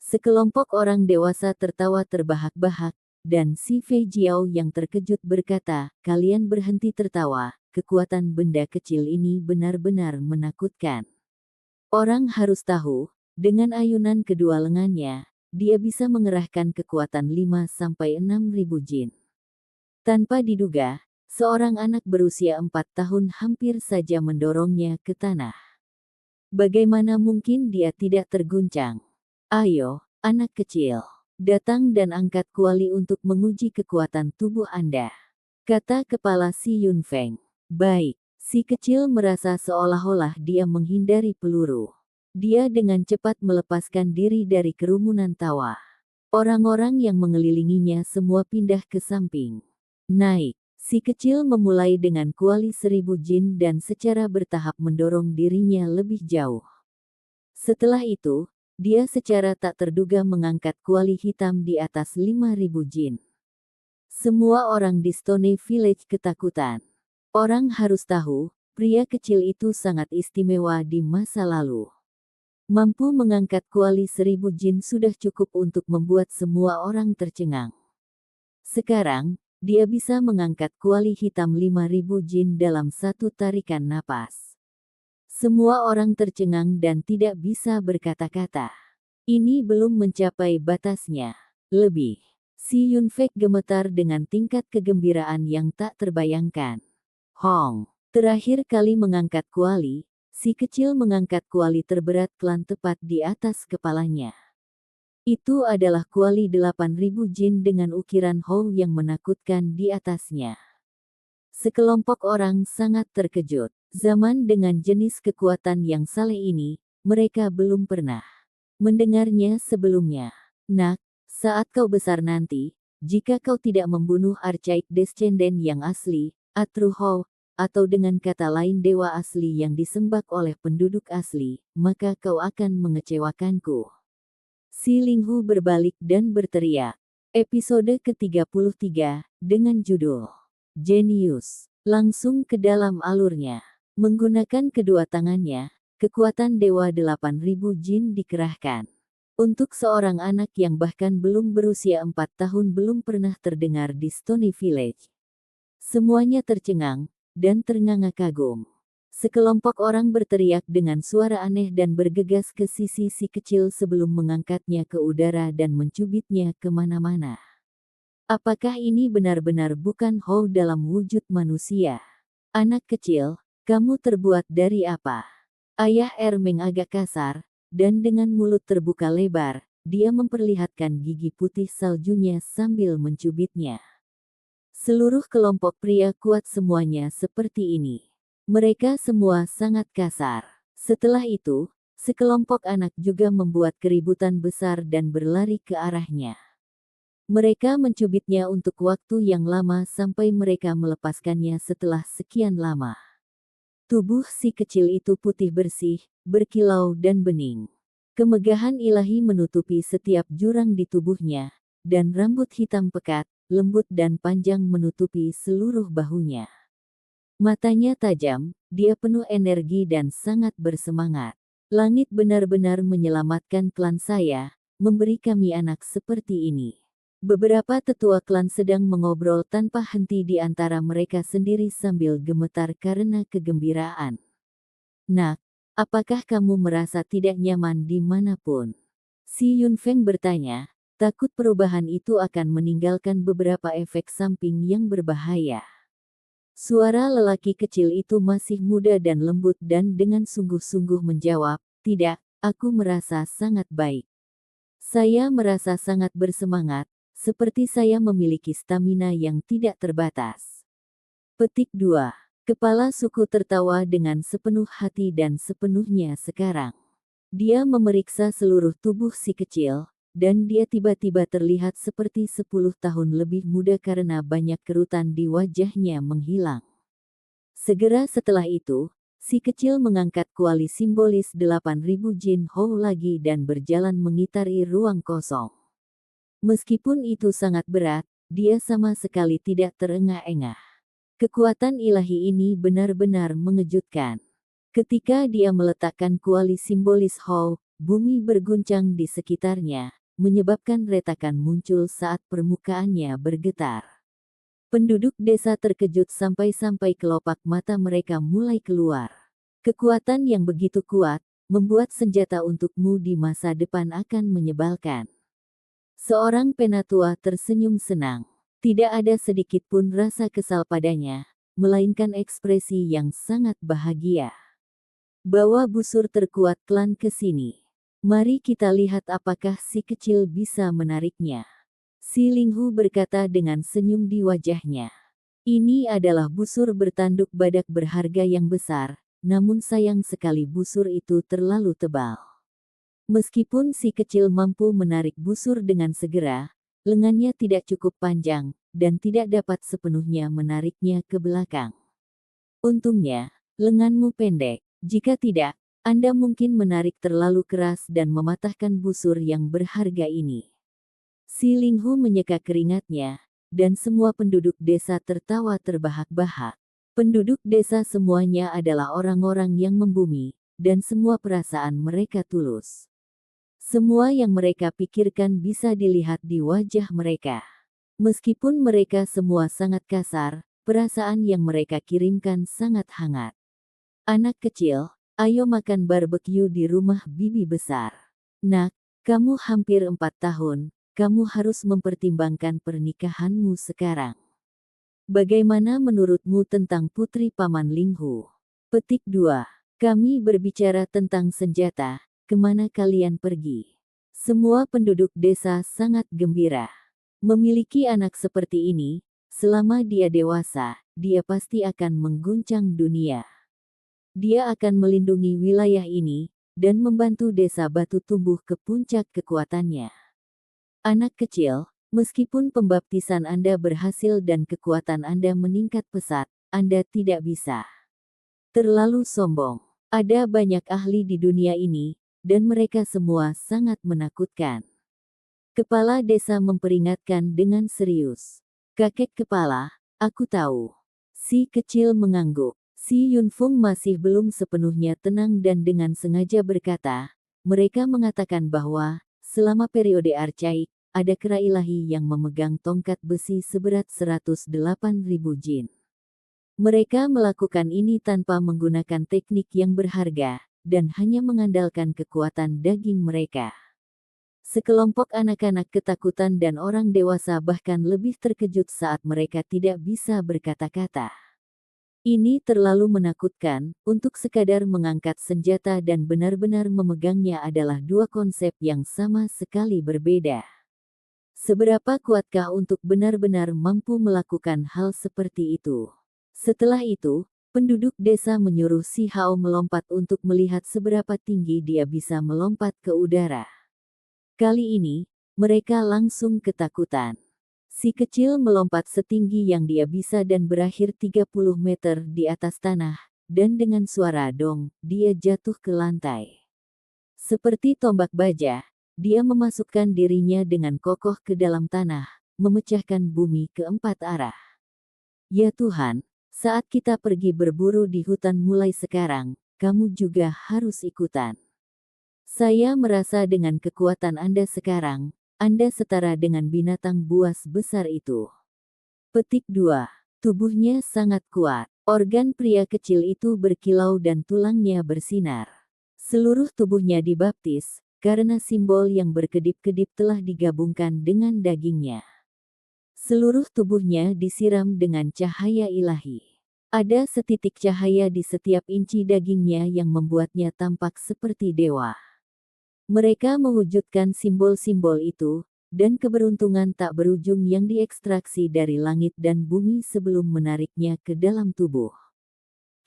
Sekelompok orang dewasa tertawa terbahak-bahak, dan si Fei Jiao yang terkejut berkata, kalian berhenti tertawa, kekuatan benda kecil ini benar-benar menakutkan. Orang harus tahu, dengan ayunan kedua lengannya, dia bisa mengerahkan kekuatan 5-6 ribu jin. Tanpa diduga, seorang anak berusia 4 tahun hampir saja mendorongnya ke tanah. Bagaimana mungkin dia tidak terguncang? Ayo, anak kecil, datang dan angkat kuali untuk menguji kekuatan tubuh Anda, kata kepala si Yunfeng. Baik, si kecil merasa seolah-olah dia menghindari peluru. Dia dengan cepat melepaskan diri dari kerumunan tawa. Orang-orang yang mengelilinginya semua pindah ke samping. Naik. Si kecil memulai dengan kuali 1000 jin dan secara bertahap mendorong dirinya lebih jauh. Setelah itu, dia secara tak terduga mengangkat kuali hitam di atas 5000 jin. Semua orang di Stone Village ketakutan. Orang harus tahu, pria kecil itu sangat istimewa di masa lalu. Mampu mengangkat kuali 1000 jin sudah cukup untuk membuat semua orang tercengang. Sekarang, dia bisa mengangkat kuali hitam 5000 jin dalam satu tarikan napas. Semua orang tercengang dan tidak bisa berkata-kata. Ini belum mencapai batasnya. Lebih. Si Yunfei gemetar dengan tingkat kegembiraan yang tak terbayangkan. Hong. Terakhir kali mengangkat kuali, si kecil mengangkat kuali terberat klan tepat di atas kepalanya. Itu adalah kuali 8000 jin dengan ukiran Hou yang menakutkan di atasnya. Sekelompok orang sangat terkejut. Zaman dengan jenis kekuatan yang saleh ini, mereka belum pernah mendengarnya sebelumnya. Nak, saat kau besar nanti, jika kau tidak membunuh Archaik Descendant yang asli, Atru Hou, atau dengan kata lain dewa asli yang disembah oleh penduduk asli, maka kau akan mengecewakanku. Si Linghu berbalik dan berteriak. Episode ke-33, dengan judul Genius, langsung ke dalam alurnya. Menggunakan kedua tangannya, kekuatan Dewa 8000 Jin dikerahkan. Untuk seorang anak yang bahkan belum berusia 4 tahun belum pernah terdengar di Stone Village. Semuanya tercengang, dan ternganga kagum. Sekelompok orang berteriak dengan suara aneh dan bergegas ke sisi si kecil sebelum mengangkatnya ke udara dan mencubitnya kemana-mana. Apakah ini benar-benar bukan Hou dalam wujud manusia? Anak kecil, kamu terbuat dari apa? Ayah Ermeng agak kasar, dan dengan mulut terbuka lebar, dia memperlihatkan gigi putih saljunya sambil mencubitnya. Seluruh kelompok pria kuat semuanya seperti ini. Mereka semua sangat kasar. Setelah itu, sekelompok anak juga membuat keributan besar dan berlari ke arahnya. Mereka mencubitnya untuk waktu yang lama sampai mereka melepaskannya setelah sekian lama. Tubuh si kecil itu putih bersih, berkilau dan bening. Kemegahan ilahi menutupi setiap jurang di tubuhnya, dan rambut hitam pekat, lembut dan panjang menutupi seluruh bahunya. Matanya tajam, dia penuh energi dan sangat bersemangat. Langit benar-benar menyelamatkan klan saya, memberi kami anak seperti ini. Beberapa tetua klan sedang mengobrol tanpa henti di antara mereka sendiri sambil gemetar karena kegembiraan. Nak, apakah kamu merasa tidak nyaman dimanapun? Si Yunfeng bertanya, takut perubahan itu akan meninggalkan beberapa efek samping yang berbahaya. Suara lelaki kecil itu masih muda dan lembut dan dengan sungguh-sungguh menjawab, tidak, aku merasa sangat baik. Saya merasa sangat bersemangat, seperti saya memiliki stamina yang tidak terbatas. Petik 2. Kepala suku tertawa dengan sepenuh hati dan sepenuhnya sekarang. Dia memeriksa seluruh tubuh si kecil, dan dia tiba-tiba terlihat seperti 10 tahun lebih muda karena banyak kerutan di wajahnya menghilang. Segera setelah itu, si kecil mengangkat kuali simbolis 8.000 Jin Hou lagi dan berjalan mengitari ruang kosong. Meskipun itu sangat berat, dia sama sekali tidak terengah-engah. Kekuatan ilahi ini benar-benar mengejutkan. Ketika dia meletakkan kuali simbolis Hou, bumi berguncang di sekitarnya, menyebabkan retakan muncul saat permukaannya bergetar. Penduduk desa terkejut sampai-sampai kelopak mata mereka mulai keluar. Kekuatan yang begitu kuat, membuat senjata untukmu di masa depan akan menyebalkan. Seorang penatua tersenyum senang. Tidak ada sedikit pun rasa kesal padanya, melainkan ekspresi yang sangat bahagia. Bawa busur terkuat klan ke sini. Mari kita lihat apakah si kecil bisa menariknya. Si Linghu berkata dengan senyum di wajahnya. Ini adalah busur bertanduk badak berharga yang besar, namun sayang sekali busur itu terlalu tebal. Meskipun si kecil mampu menarik busur dengan segera, lengannya tidak cukup panjang, dan tidak dapat sepenuhnya menariknya ke belakang. Untungnya, lenganmu pendek. Jika tidak, Anda mungkin menarik terlalu keras dan mematahkan busur yang berharga ini. Si Linghu menyeka keringatnya, dan semua penduduk desa tertawa terbahak-bahak. Penduduk desa semuanya adalah orang-orang yang membumi, dan semua perasaan mereka tulus. Semua yang mereka pikirkan bisa dilihat di wajah mereka. Meskipun mereka semua sangat kasar, perasaan yang mereka kirimkan sangat hangat. Anak kecil, ayo makan barbeque di rumah bibi besar. Nak, kamu hampir 4 tahun, kamu harus mempertimbangkan pernikahanmu sekarang. Bagaimana menurutmu tentang putri Paman Linghu? Petik 2. Kami berbicara tentang senjata. Kemana kalian pergi? Semua penduduk desa sangat gembira. Memiliki anak seperti ini, selama dia dewasa, dia pasti akan mengguncang dunia. Dia akan melindungi wilayah ini, dan membantu desa Batu tumbuh ke puncak kekuatannya. Anak kecil, meskipun pembaptisan Anda berhasil dan kekuatan Anda meningkat pesat, Anda tidak bisa terlalu sombong. Ada banyak ahli di dunia ini, dan mereka semua sangat menakutkan. Kepala desa memperingatkan dengan serius. Kakek kepala, aku tahu. Si kecil mengangguk. Si Yunfeng masih belum sepenuhnya tenang dan dengan sengaja berkata, mereka mengatakan bahwa, selama periode archaik, ada kera ilahi yang memegang tongkat besi seberat 108.000 jin. Mereka melakukan ini tanpa menggunakan teknik yang berharga, dan hanya mengandalkan kekuatan daging mereka. Sekelompok anak-anak ketakutan dan orang dewasa bahkan lebih terkejut saat mereka tidak bisa berkata-kata. Ini terlalu menakutkan, untuk sekadar mengangkat senjata dan benar-benar memegangnya adalah dua konsep yang sama sekali berbeda. Seberapa kuatkah untuk benar-benar mampu melakukan hal seperti itu? Setelah itu, penduduk desa menyuruh si Hao melompat untuk melihat seberapa tinggi dia bisa melompat ke udara. Kali ini, mereka langsung ketakutan. Si kecil melompat setinggi yang dia bisa dan berakhir 30 meter di atas tanah, dan dengan suara dong, dia jatuh ke lantai. Seperti tombak baja, dia memasukkan dirinya dengan kokoh ke dalam tanah, memecahkan bumi ke empat arah. Ya Tuhan, saat kita pergi berburu di hutan mulai sekarang, kamu juga harus ikutan. Saya merasa dengan kekuatan Anda sekarang, Anda setara dengan binatang buas besar itu. Petik 2. Tubuhnya sangat kuat. Organ pria kecil itu berkilau dan tulangnya bersinar. Seluruh tubuhnya dibaptis, karena simbol yang berkedip-kedip telah digabungkan dengan dagingnya. Seluruh tubuhnya disiram dengan cahaya ilahi. Ada setitik cahaya di setiap inci dagingnya yang membuatnya tampak seperti dewa. Mereka mewujudkan simbol-simbol itu, dan keberuntungan tak berujung yang diekstraksi dari langit dan bumi sebelum menariknya ke dalam tubuh.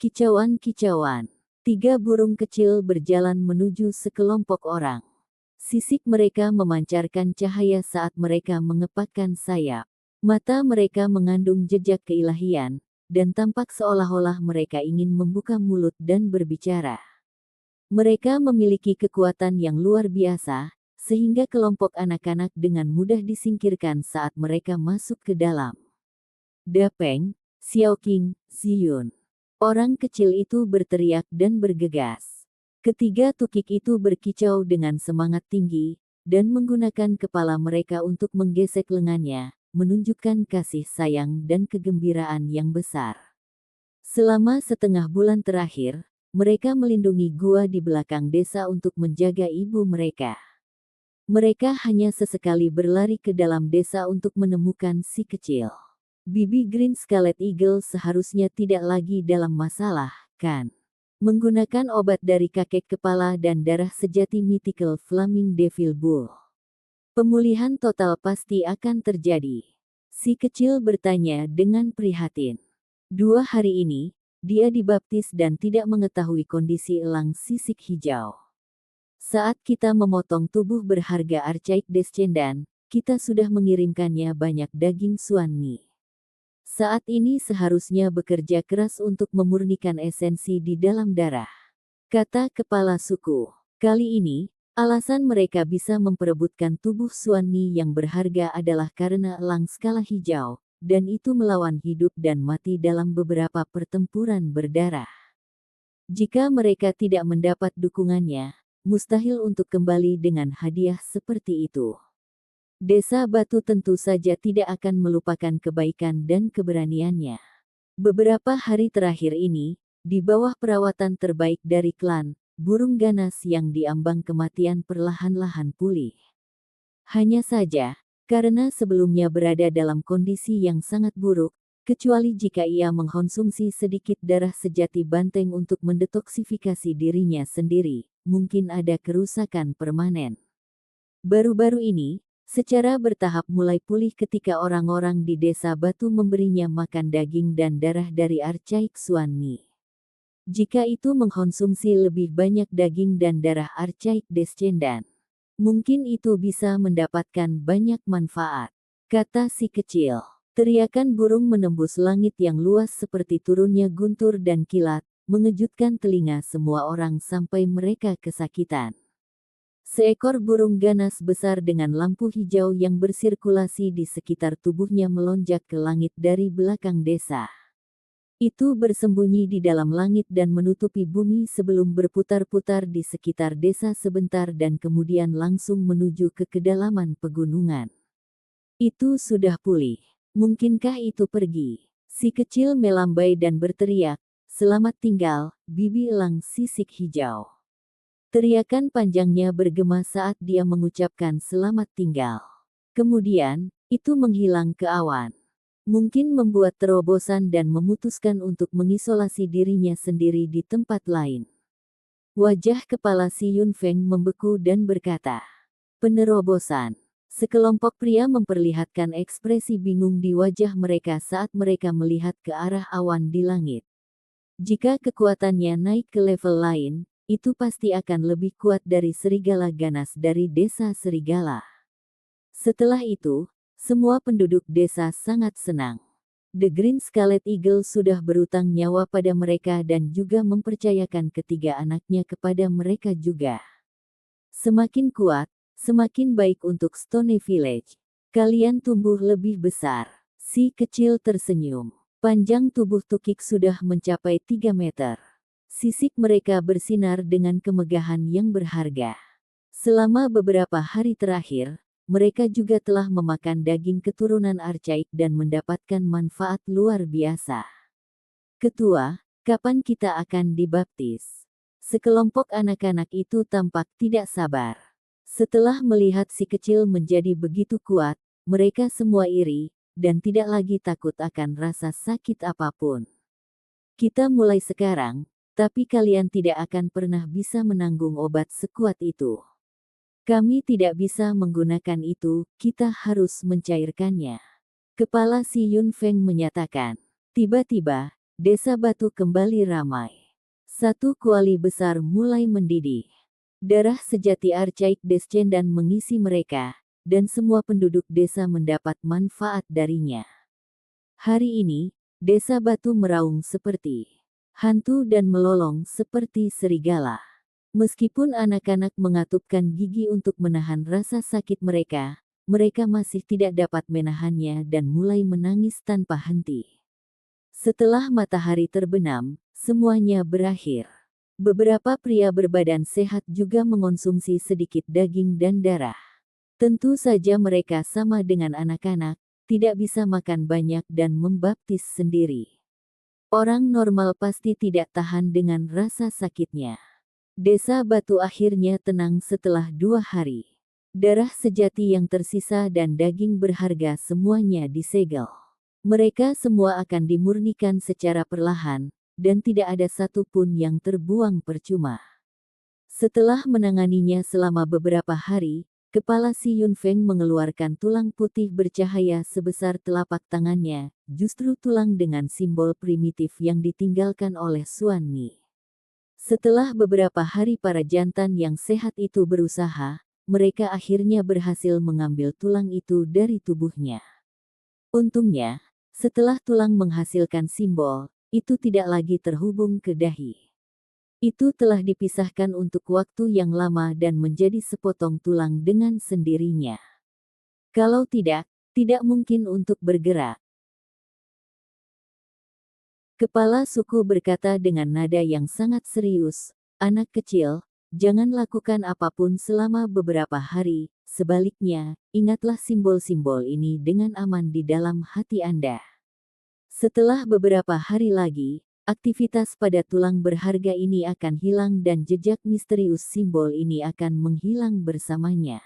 Kicauan-kicauan. 3 burung kecil berjalan menuju sekelompok orang. Sisik mereka memancarkan cahaya saat mereka mengepakkan sayap. Mata mereka mengandung jejak keilahian, dan tampak seolah-olah mereka ingin membuka mulut dan berbicara. Mereka memiliki kekuatan yang luar biasa, sehingga kelompok anak-anak dengan mudah disingkirkan saat mereka masuk ke dalam. Dapeng, Xiaoqing, Ziyun. Orang kecil itu berteriak dan bergegas. Ketiga tukik itu berkicau dengan semangat tinggi, dan menggunakan kepala mereka untuk menggesek lengannya, menunjukkan kasih sayang dan kegembiraan yang besar. Selama setengah bulan terakhir, mereka melindungi gua di belakang desa untuk menjaga ibu mereka. Mereka hanya sesekali berlari ke dalam desa untuk menemukan si kecil. Bibi Green Scarlet Eagle seharusnya tidak lagi dalam masalah, kan? Menggunakan obat dari kakek kepala dan darah sejati Mythical Flaming Devil Bull. Pemulihan total pasti akan terjadi. Si kecil bertanya dengan prihatin. 2 hari ini, dia dibaptis dan tidak mengetahui kondisi elang sisik hijau. Saat kita memotong tubuh berharga Archaik Descendant, kita sudah mengirimkannya banyak daging Suanmi. Saat ini seharusnya bekerja keras untuk memurnikan esensi di dalam darah. Kata kepala suku. Kali ini, alasan mereka bisa memperebutkan tubuh Suanmi yang berharga adalah karena elang skala hijau, dan itu melawan hidup dan mati dalam beberapa pertempuran berdarah. Jika mereka tidak mendapat dukungannya, mustahil untuk kembali dengan hadiah seperti itu. Desa Batu tentu saja tidak akan melupakan kebaikan dan keberaniannya. Beberapa hari terakhir ini, di bawah perawatan terbaik dari klan, burung ganas yang diambang kematian perlahan-lahan pulih. Hanya saja, karena sebelumnya berada dalam kondisi yang sangat buruk, kecuali jika ia mengkonsumsi sedikit darah sejati banteng untuk mendetoksifikasi dirinya sendiri, mungkin ada kerusakan permanen. Baru-baru ini, secara bertahap mulai pulih ketika orang-orang di desa Batu memberinya makan daging dan darah dari Archaik Suanmi. Jika itu mengkonsumsi lebih banyak daging dan darah Archaik Descendant, mungkin itu bisa mendapatkan banyak manfaat, kata si kecil. Teriakan burung menembus langit yang luas seperti turunnya guntur dan kilat, mengejutkan telinga semua orang sampai mereka kesakitan. Seekor burung ganas besar dengan lampu hijau yang bersirkulasi di sekitar tubuhnya melonjak ke langit dari belakang desa. Itu bersembunyi di dalam langit dan menutupi bumi sebelum berputar-putar di sekitar desa sebentar dan kemudian langsung menuju ke kedalaman pegunungan. Itu sudah pulih. Mungkinkah itu pergi? Si kecil melambai dan berteriak, "Selamat tinggal, bibi elang sisik hijau." Teriakan panjangnya bergema saat dia mengucapkan selamat tinggal. Kemudian, itu menghilang ke awan. Mungkin membuat terobosan dan memutuskan untuk mengisolasi dirinya sendiri di tempat lain. Wajah kepala si Yunfeng membeku dan berkata, "Penerobosan." Sekelompok pria memperlihatkan ekspresi bingung di wajah mereka saat mereka melihat ke arah awan di langit. Jika kekuatannya naik ke level lain, itu pasti akan lebih kuat dari serigala ganas dari desa serigala. Setelah itu, semua penduduk desa sangat senang. The Green Scarlet Eagle sudah berutang nyawa pada mereka dan juga mempercayakan ketiga anaknya kepada mereka juga. Semakin kuat, semakin baik untuk Stone Village. Kalian tumbuh lebih besar. Si kecil tersenyum. Panjang tubuh Tukik sudah mencapai 3 meter. Sisik mereka bersinar dengan kemegahan yang berharga. Selama beberapa hari terakhir, mereka juga telah memakan daging keturunan Archaik dan mendapatkan manfaat luar biasa. "Ketua, kapan kita akan dibaptis?" Sekelompok anak-anak itu tampak tidak sabar. Setelah melihat si kecil menjadi begitu kuat, mereka semua iri, dan tidak lagi takut akan rasa sakit apapun. "Kita mulai sekarang, tapi kalian tidak akan pernah bisa menanggung obat sekuat itu. Kami tidak bisa menggunakan itu, kita harus mencairkannya." Kepala si Yunfeng menyatakan. Tiba-tiba, desa batu kembali ramai. Satu kuali besar mulai mendidih. Darah sejati Archaik Descendan mengisi mereka, dan semua penduduk desa mendapat manfaat darinya. Hari ini, desa batu meraung seperti hantu dan melolong seperti serigala. Meskipun anak-anak mengatupkan gigi untuk menahan rasa sakit mereka masih tidak dapat menahannya dan mulai menangis tanpa henti. Setelah matahari terbenam, semuanya berakhir. Beberapa pria berbadan sehat juga mengonsumsi sedikit daging dan darah. Tentu saja mereka sama dengan anak-anak, tidak bisa makan banyak dan membaptis sendiri. Orang normal pasti tidak tahan dengan rasa sakitnya. Desa batu akhirnya tenang setelah 2 hari. Darah sejati yang tersisa dan daging berharga semuanya disegel. Mereka semua akan dimurnikan secara perlahan, dan tidak ada satupun yang terbuang percuma. Setelah menanganinya selama beberapa hari, kepala si Yunfeng mengeluarkan tulang putih bercahaya sebesar telapak tangannya, justru tulang dengan simbol primitif yang ditinggalkan oleh Xuan Ni. Setelah beberapa hari para jantan yang sehat itu berusaha, mereka akhirnya berhasil mengambil tulang itu dari tubuhnya. Untungnya, setelah tulang menghasilkan simbol, itu tidak lagi terhubung ke dahi. Itu telah dipisahkan untuk waktu yang lama dan menjadi sepotong tulang dengan sendirinya. Kalau tidak, tidak mungkin untuk bergerak. Kepala suku berkata dengan nada yang sangat serius, "Anak kecil, jangan lakukan apapun selama beberapa hari, sebaliknya, ingatlah simbol-simbol ini dengan aman di dalam hati Anda." Setelah beberapa hari lagi, aktivitas pada tulang berharga ini akan hilang dan jejak misterius simbol ini akan menghilang bersamanya.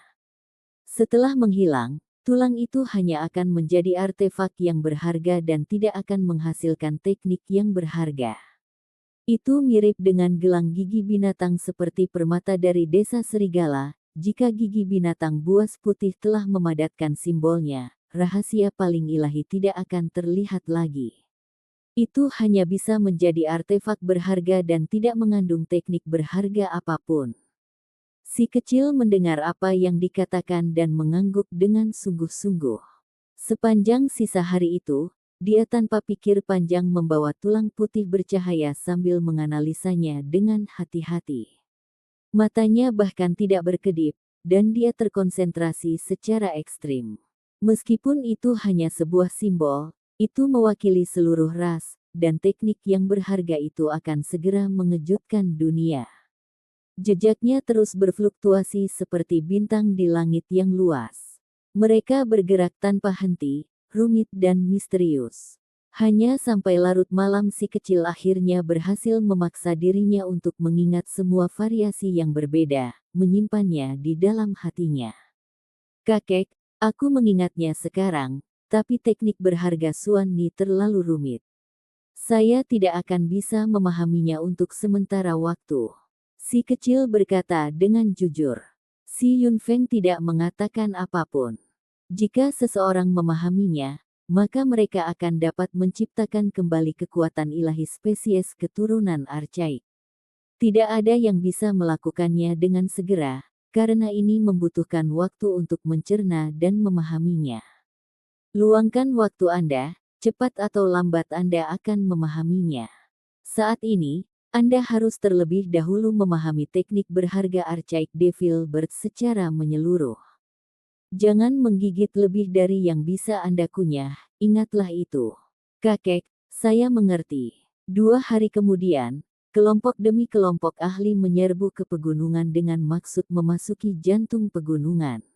Setelah menghilang, tulang itu hanya akan menjadi artefak yang berharga dan tidak akan menghasilkan teknik yang berharga. Itu mirip dengan gelang gigi binatang seperti permata dari desa serigala. Jika gigi binatang buas putih telah memadatkan simbolnya, rahasia paling ilahi tidak akan terlihat lagi. Itu hanya bisa menjadi artefak berharga dan tidak mengandung teknik berharga apapun. Si kecil mendengar apa yang dikatakan dan mengangguk dengan sungguh-sungguh. Sepanjang sisa hari itu, dia tanpa pikir panjang membawa tulang putih bercahaya sambil menganalisanya dengan hati-hati. Matanya bahkan tidak berkedip, dan dia terkonsentrasi secara ekstrim. Meskipun itu hanya sebuah simbol, itu mewakili seluruh ras, dan teknik yang berharga itu akan segera mengejutkan dunia. Jejaknya terus berfluktuasi seperti bintang di langit yang luas. Mereka bergerak tanpa henti, rumit dan misterius. Hanya sampai larut malam si kecil akhirnya berhasil memaksa dirinya untuk mengingat semua variasi yang berbeda, menyimpannya di dalam hatinya. "Kakek, aku mengingatnya sekarang, tapi teknik berharga Suan Ni terlalu rumit. Saya tidak akan bisa memahaminya untuk sementara waktu. Si kecil berkata dengan jujur. Si Yunfeng tidak mengatakan apapun. Jika seseorang memahaminya, maka mereka akan dapat menciptakan kembali kekuatan ilahi spesies keturunan Archaik. Tidak ada yang bisa melakukannya dengan segera, karena ini membutuhkan waktu untuk mencerna dan memahaminya. Luangkan waktu Anda, cepat atau lambat Anda akan memahaminya. Saat ini, Anda harus terlebih dahulu memahami teknik berharga Archaik Devil Bird secara menyeluruh. Jangan menggigit lebih dari yang bisa Anda kunyah, ingatlah itu. Kakek, saya mengerti. 2 hari kemudian, kelompok demi kelompok ahli menyerbu ke pegunungan dengan maksud memasuki jantung pegunungan.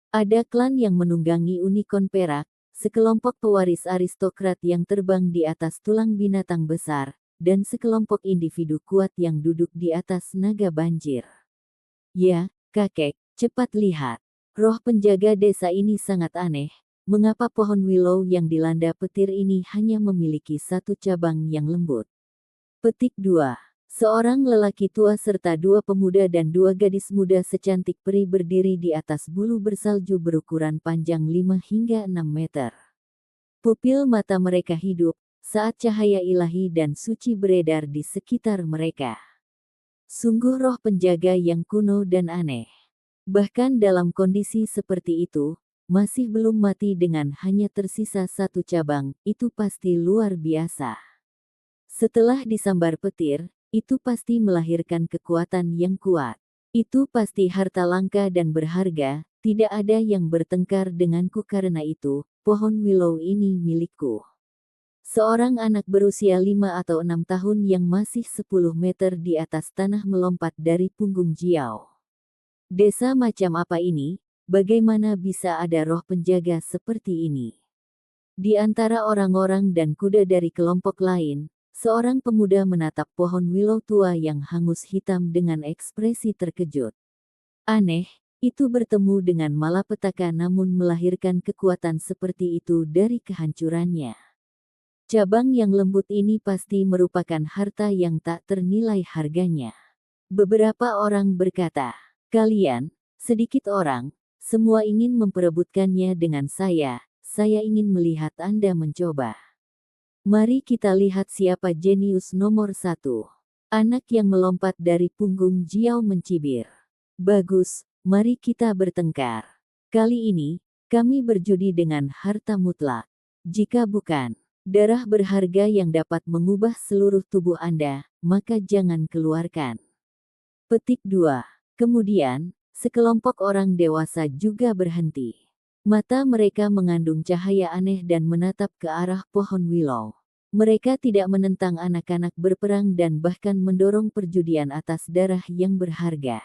Ada klan yang menunggangi unicorn perak, sekelompok pewaris aristokrat yang terbang di atas tulang binatang besar, dan sekelompok individu kuat yang duduk di atas naga banjir. Ya, kakek, cepat lihat. Roh penjaga desa ini sangat aneh. Mengapa pohon willow yang dilanda petir ini hanya memiliki satu cabang yang lembut? Petik 2. Seorang lelaki tua serta 2 pemuda dan 2 gadis muda secantik peri berdiri di atas bulu bersalju berukuran panjang 5 hingga 6 meter. Pupil mata mereka hidup, saat cahaya ilahi dan suci beredar di sekitar mereka. Sungguh roh penjaga yang kuno dan aneh. Bahkan dalam kondisi seperti itu, masih belum mati dengan hanya tersisa satu cabang, itu pasti luar biasa. Setelah disambar petir, itu pasti melahirkan kekuatan yang kuat. Itu pasti harta langka dan berharga, tidak ada yang bertengkar denganku karena itu, pohon willow ini milikku. Seorang anak berusia 5 atau 6 tahun yang masih 10 meter di atas tanah melompat dari punggung Jiao. Desa macam apa ini? Bagaimana bisa ada roh penjaga seperti ini? Di antara orang-orang dan kuda dari kelompok lain, seorang pemuda menatap pohon willow tua yang hangus hitam dengan ekspresi terkejut. Aneh, itu bertemu dengan malapetaka namun melahirkan kekuatan seperti itu dari kehancurannya. Cabang yang lembut ini pasti merupakan harta yang tak ternilai harganya. Beberapa orang berkata, kalian, sedikit orang, semua ingin memperebutkannya dengan saya ingin melihat Anda mencoba. Mari kita lihat siapa jenius nomor 1. Anak yang melompat dari punggung Jiao mencibir. Bagus, mari kita bertengkar. Kali ini, kami berjudi dengan harta mutlak. Jika bukan darah berharga yang dapat mengubah seluruh tubuh Anda, maka jangan keluarkan. Petik 2. Kemudian, sekelompok orang dewasa juga berhenti. Mata mereka mengandung cahaya aneh dan menatap ke arah pohon willow. Mereka tidak menentang anak-anak berperang dan bahkan mendorong perjudian atas darah yang berharga.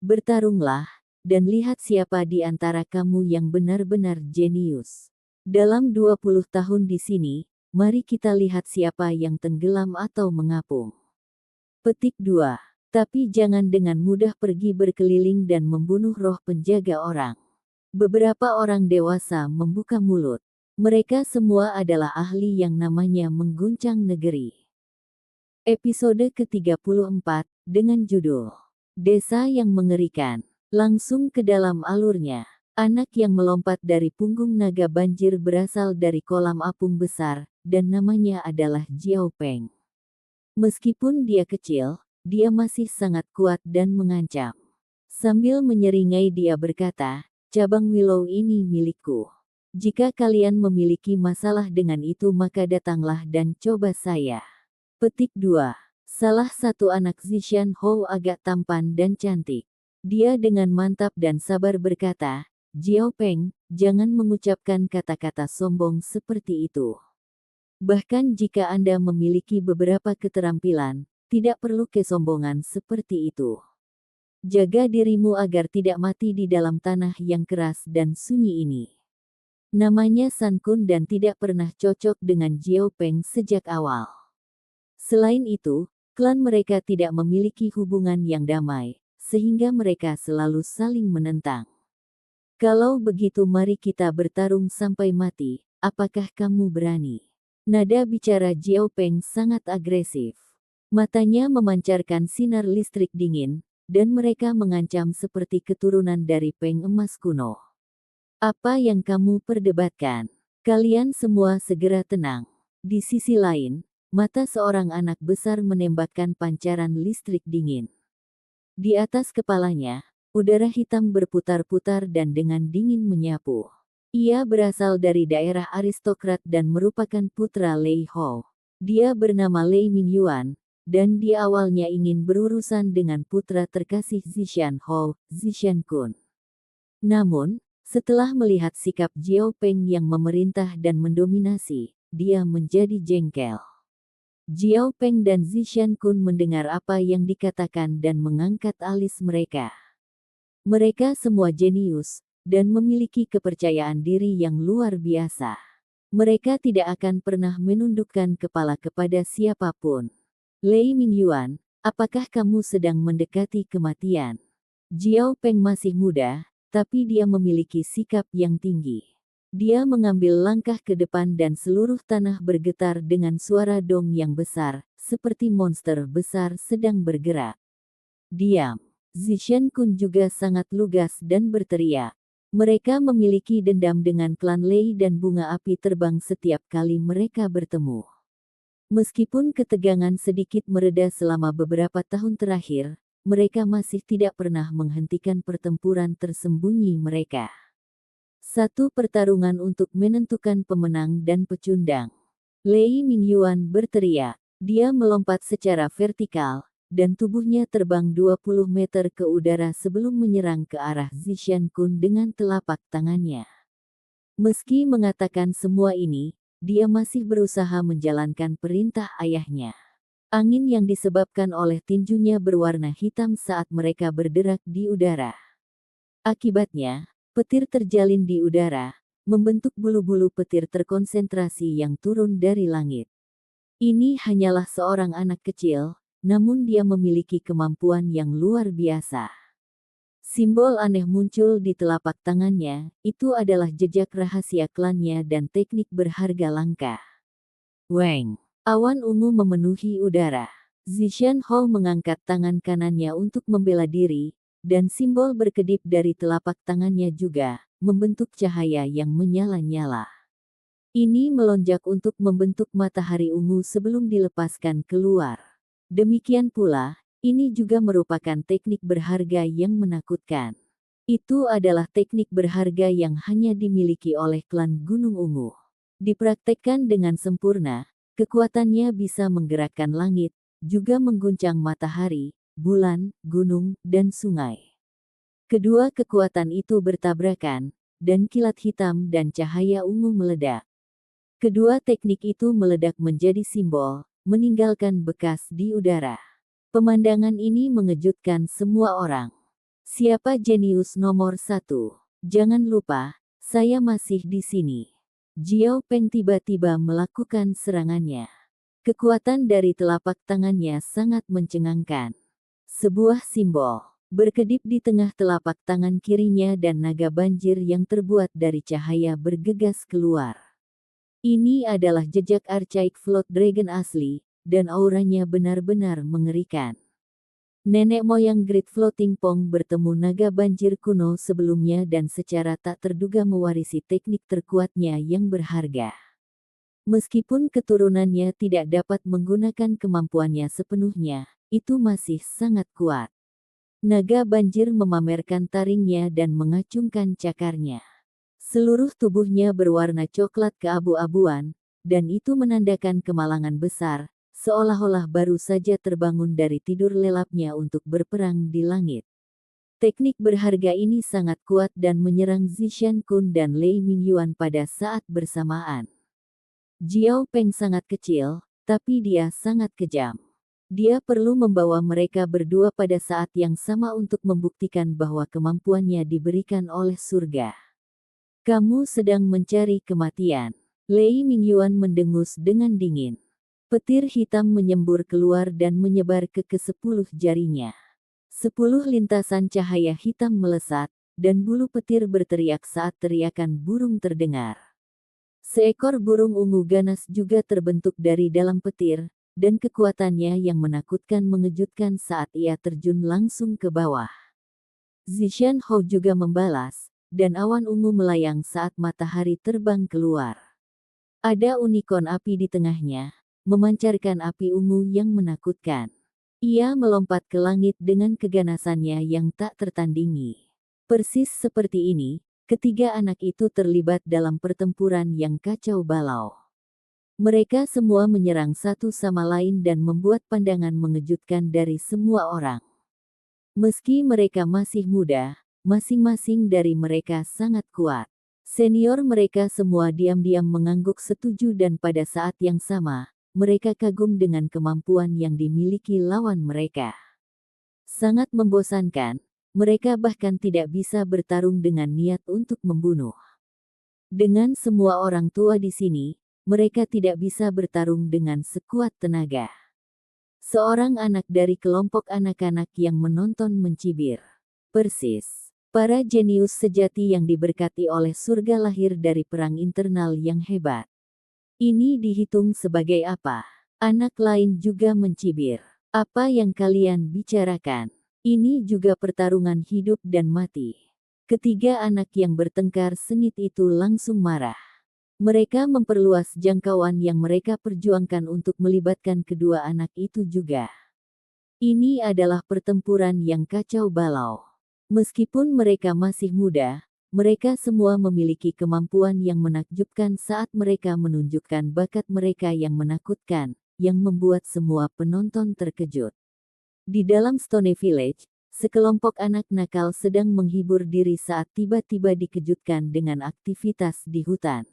Bertarunglah, dan lihat siapa di antara kamu yang benar-benar jenius. Dalam 20 tahun di sini, mari kita lihat siapa yang tenggelam atau mengapung. Petik 2. Tapi jangan dengan mudah pergi berkeliling dan membunuh roh penjaga orang. Beberapa orang dewasa membuka mulut. Mereka semua adalah ahli yang namanya mengguncang negeri. Episode ke-34, dengan judul Desa yang Mengerikan. Langsung ke dalam alurnya. Anak yang melompat dari punggung naga banjir berasal dari kolam apung besar, dan namanya adalah Jiao Peng. Meskipun dia kecil, dia masih sangat kuat dan mengancam. Sambil menyeringai dia berkata, cabang willow ini milikku. Jika kalian memiliki masalah dengan itu maka datanglah dan coba saya. Petik 2. Salah satu anak Zishan Hou agak tampan dan cantik. Dia dengan mantap dan sabar berkata, Jiao Peng, jangan mengucapkan kata-kata sombong seperti itu. Bahkan jika Anda memiliki beberapa keterampilan, tidak perlu kesombongan seperti itu. Jaga dirimu agar tidak mati di dalam tanah yang keras dan sunyi ini. Namanya San Kun dan tidak pernah cocok dengan Jiao Peng sejak awal. Selain itu, klan mereka tidak memiliki hubungan yang damai, sehingga mereka selalu saling menentang. Kalau begitu mari kita bertarung sampai mati, apakah kamu berani? Nada bicara Jiao Peng sangat agresif. Matanya memancarkan sinar listrik dingin, dan mereka mengancam seperti keturunan dari Peng emas kuno. Apa yang kamu perdebatkan? Kalian semua segera tenang. Di sisi lain, mata seorang anak besar menembakkan pancaran listrik dingin. Di atas kepalanya, udara hitam berputar-putar dan dengan dingin menyapu. Ia berasal dari daerah aristokrat dan merupakan putra Lei Hou. Dia bernama Lei Mingyuan, dan dia awalnya ingin berurusan dengan putra terkasih Zishan Hou, Zishan Kun. Namun, setelah melihat sikap Jiao Peng yang memerintah dan mendominasi, dia menjadi jengkel. Jiao Peng dan Zishan Kun mendengar apa yang dikatakan dan mengangkat alis mereka. Mereka semua jenius, dan memiliki kepercayaan diri yang luar biasa. Mereka tidak akan pernah menundukkan kepala kepada siapapun. Lei Mingyuan, apakah kamu sedang mendekati kematian? Jiao Peng masih muda, tapi dia memiliki sikap yang tinggi. Dia mengambil langkah ke depan dan seluruh tanah bergetar dengan suara dong yang besar, seperti monster besar sedang bergerak. Diam. Zishan Kun juga sangat lugas dan berteriak. Mereka memiliki dendam dengan klan Lei dan bunga api terbang setiap kali mereka bertemu. Meskipun ketegangan sedikit mereda selama beberapa tahun terakhir, mereka masih tidak pernah menghentikan pertempuran tersembunyi mereka. Satu pertarungan untuk menentukan pemenang dan pecundang. Lei Mingyuan berteriak. Dia melompat secara vertikal, dan tubuhnya terbang 20 meter ke udara sebelum menyerang ke arah Zishan Kun dengan telapak tangannya. Meski mengatakan semua ini, dia masih berusaha menjalankan perintah ayahnya. Angin yang disebabkan oleh tinjunya berwarna hitam saat mereka berderak di udara. Akibatnya, petir terjalin di udara, membentuk bulu-bulu petir terkonsentrasi yang turun dari langit. Ini hanyalah seorang anak kecil, namun dia memiliki kemampuan yang luar biasa. Simbol aneh muncul di telapak tangannya, itu adalah jejak rahasia klannya dan teknik berharga langka. Weng! Awan ungu memenuhi udara. Zishan Hou mengangkat tangan kanannya untuk membela diri, dan simbol berkedip dari telapak tangannya juga, membentuk cahaya yang menyala-nyala. Ini melonjak untuk membentuk matahari ungu sebelum dilepaskan keluar. Demikian pula, ini juga merupakan teknik berharga yang menakutkan. Itu adalah teknik berharga yang hanya dimiliki oleh klan Gunung Ungu. Dipraktekkan dengan sempurna, kekuatannya bisa menggerakkan langit, juga mengguncang matahari, bulan, gunung, dan sungai. Kedua kekuatan itu bertabrakan, dan kilat hitam dan cahaya ungu meledak. Kedua teknik itu meledak menjadi simbol, meninggalkan bekas di udara. Pemandangan ini mengejutkan semua orang. Siapa jenius nomor 1? Jangan lupa, saya masih di sini. Jiao Peng tiba-tiba melakukan serangannya. Kekuatan dari telapak tangannya sangat mencengangkan. Sebuah simbol berkedip di tengah telapak tangan kirinya dan naga banjir yang terbuat dari cahaya bergegas keluar. Ini adalah jejak Archaic Float Dragon asli, dan auranya benar-benar mengerikan. Nenek moyang Great Floating Pong bertemu naga banjir kuno sebelumnya dan secara tak terduga mewarisi teknik terkuatnya yang berharga. Meskipun keturunannya tidak dapat menggunakan kemampuannya sepenuhnya, itu masih sangat kuat. Naga banjir memamerkan taringnya dan mengacungkan cakarnya. Seluruh tubuhnya berwarna coklat keabu-abuan, dan itu menandakan kemalangan besar, seolah-olah baru saja terbangun dari tidur lelapnya untuk berperang di langit. Teknik berharga ini sangat kuat dan menyerang Zishan Kun dan Lei Mingyuan pada saat bersamaan. Jiao Peng sangat kecil, tapi dia sangat kejam. Dia perlu membawa mereka berdua pada saat yang sama untuk membuktikan bahwa kemampuannya diberikan oleh surga. Kamu sedang mencari kematian. Lei Mingyuan mendengus dengan dingin. Petir hitam menyembur keluar dan menyebar ke ke-10 jarinya. 10 lintasan cahaya hitam melesat, dan bulu petir berteriak saat teriakan burung terdengar. Seekor burung ungu ganas juga terbentuk dari dalam petir, dan kekuatannya yang menakutkan mengejutkan saat ia terjun langsung ke bawah. Zishan Hou juga membalas, dan awan ungu melayang saat matahari terbang keluar. Ada unicorn api di tengahnya, memancarkan api ungu yang menakutkan. Ia melompat ke langit dengan keganasannya yang tak tertandingi. Persis seperti ini, ketiga anak itu terlibat dalam pertempuran yang kacau balau. Mereka semua menyerang satu sama lain dan membuat pandangan mengejutkan dari semua orang. Meski mereka masih muda, masing-masing dari mereka sangat kuat. Senior mereka semua diam-diam mengangguk setuju dan pada saat yang sama, mereka kagum dengan kemampuan yang dimiliki lawan mereka. Sangat membosankan, mereka bahkan tidak bisa bertarung dengan niat untuk membunuh. Dengan semua orang tua di sini, mereka tidak bisa bertarung dengan sekuat tenaga. Seorang anak dari kelompok anak-anak yang menonton mencibir. Persis. Para jenius sejati yang diberkati oleh surga lahir dari perang internal yang hebat. Ini dihitung sebagai apa? Anak lain juga mencibir. Apa yang kalian bicarakan? Ini juga pertarungan hidup dan mati. Ketiga anak yang bertengkar sengit itu langsung marah. Mereka memperluas jangkauan yang mereka perjuangkan untuk melibatkan kedua anak itu juga. Ini adalah pertempuran yang kacau balau. Meskipun mereka masih muda, mereka semua memiliki kemampuan yang menakjubkan saat mereka menunjukkan bakat mereka yang menakutkan, yang membuat semua penonton terkejut. Di dalam Stone Village, sekelompok anak nakal sedang menghibur diri saat tiba-tiba dikejutkan dengan aktivitas di hutan.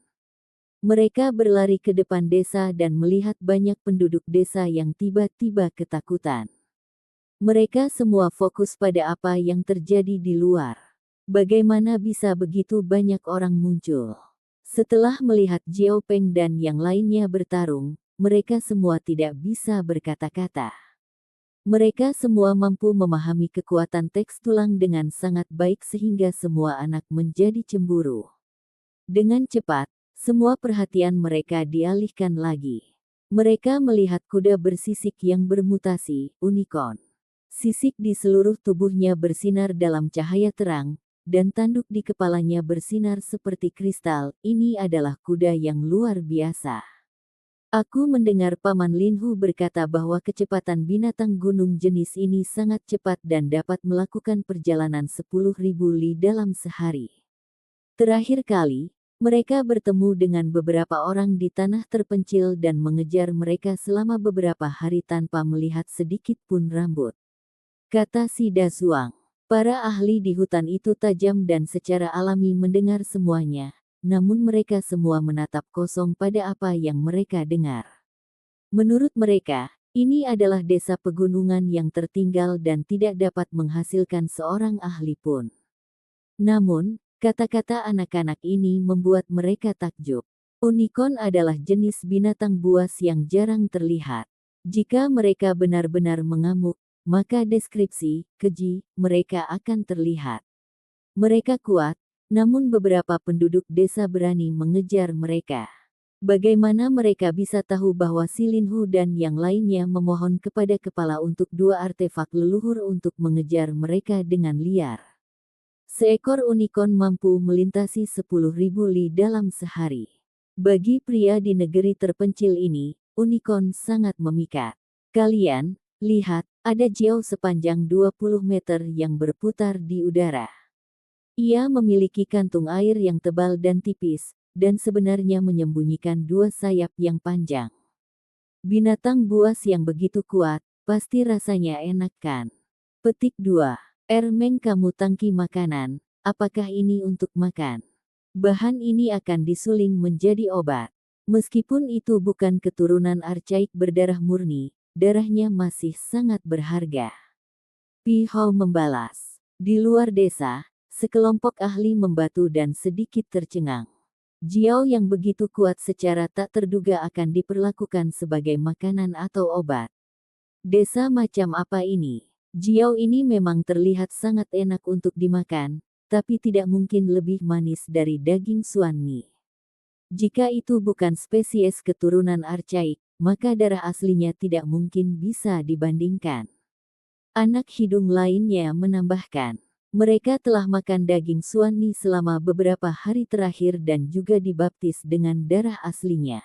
Mereka berlari ke depan desa dan melihat banyak penduduk desa yang tiba-tiba ketakutan. Mereka semua fokus pada apa yang terjadi di luar. Bagaimana bisa begitu banyak orang muncul? Setelah melihat Jiao Peng dan yang lainnya bertarung, mereka semua tidak bisa berkata-kata. Mereka semua mampu memahami kekuatan teks tulang dengan sangat baik sehingga semua anak menjadi cemburu. Dengan cepat, semua perhatian mereka dialihkan lagi. Mereka melihat kuda bersisik yang bermutasi, unicorn. Sisik di seluruh tubuhnya bersinar dalam cahaya terang, dan tanduk di kepalanya bersinar seperti kristal. Ini adalah kuda yang luar biasa. Aku mendengar Paman Linhu berkata bahwa kecepatan binatang gunung jenis ini sangat cepat dan dapat melakukan perjalanan 10.000 li dalam sehari. Terakhir kali, mereka bertemu dengan beberapa orang di tanah terpencil dan mengejar mereka selama beberapa hari tanpa melihat sedikit pun rambut. Kata si Dazuang. Para ahli di hutan itu tajam dan secara alami mendengar semuanya, namun mereka semua menatap kosong pada apa yang mereka dengar. Menurut mereka, ini adalah desa pegunungan yang tertinggal dan tidak dapat menghasilkan seorang ahli pun. Namun, kata-kata anak-anak ini membuat mereka takjub. Unicorn adalah jenis binatang buas yang jarang terlihat. Jika mereka benar-benar mengamuk, maka deskripsi, keji, mereka akan terlihat. Mereka kuat, namun beberapa penduduk desa berani mengejar mereka. Bagaimana mereka bisa tahu bahwa si Linhu dan yang lainnya memohon kepada kepala untuk 2 artefak leluhur untuk mengejar mereka dengan liar? Seekor unicorn mampu melintasi 10.000 li dalam sehari. Bagi pria di negeri terpencil ini, unicorn sangat memikat. Kalian, lihat, ada Jiao sepanjang 20 meter yang berputar di udara. Ia memiliki kantung air yang tebal dan tipis, dan sebenarnya menyembunyikan 2 sayap yang panjang. Binatang buas yang begitu kuat, pasti rasanya enak kan? Petik 2. Ermeng kamu tangki makanan, apakah ini untuk makan? Bahan ini akan disuling menjadi obat. Meskipun itu bukan keturunan archaik berdarah murni, darahnya masih sangat berharga. Pi Hao membalas. Di luar desa, sekelompok ahli membatu dan sedikit tercengang. Jiao yang begitu kuat secara tak terduga akan diperlakukan sebagai makanan atau obat. Desa macam apa ini? Jiao ini memang terlihat sangat enak untuk dimakan, tapi tidak mungkin lebih manis dari daging Suanmi. Jika itu bukan spesies keturunan archaik, maka darah aslinya tidak mungkin bisa dibandingkan. Anak hidung lainnya menambahkan, mereka telah makan daging Suanmi selama beberapa hari terakhir dan juga dibaptis dengan darah aslinya.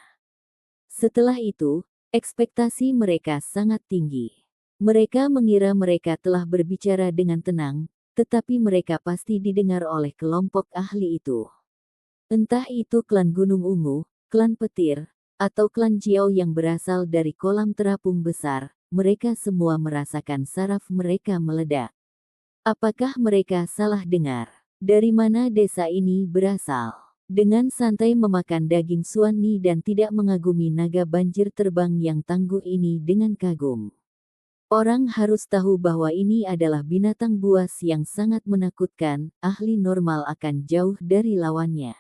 Setelah itu, ekspektasi mereka sangat tinggi. Mereka mengira mereka telah berbicara dengan tenang, tetapi mereka pasti didengar oleh kelompok ahli itu. Entah itu klan Gunung Ungu, klan Petir, atau klan Jiao yang berasal dari kolam terapung besar, mereka semua merasakan saraf mereka meledak. Apakah mereka salah dengar? Dari mana desa ini berasal? Dengan santai memakan daging Suanmi dan tidak mengagumi naga banjir terbang yang tangguh ini dengan kagum. Orang harus tahu bahwa ini adalah binatang buas yang sangat menakutkan, ahli normal akan jauh dari lawannya.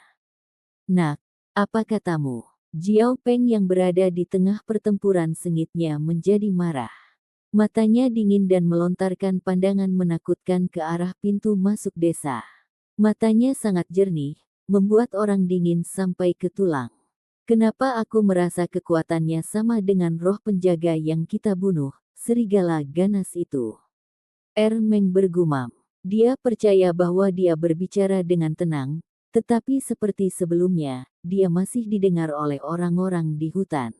Nak, apa katamu? Jiao Peng yang berada di tengah pertempuran sengitnya menjadi marah. Matanya dingin dan melontarkan pandangan menakutkan ke arah pintu masuk desa. Matanya sangat jernih, membuat orang dingin sampai ke tulang. Kenapa aku merasa kekuatannya sama dengan roh penjaga yang kita bunuh, serigala ganas itu? Meng bergumam. Dia percaya bahwa dia berbicara dengan tenang, tetapi seperti sebelumnya, dia masih didengar oleh orang-orang di hutan.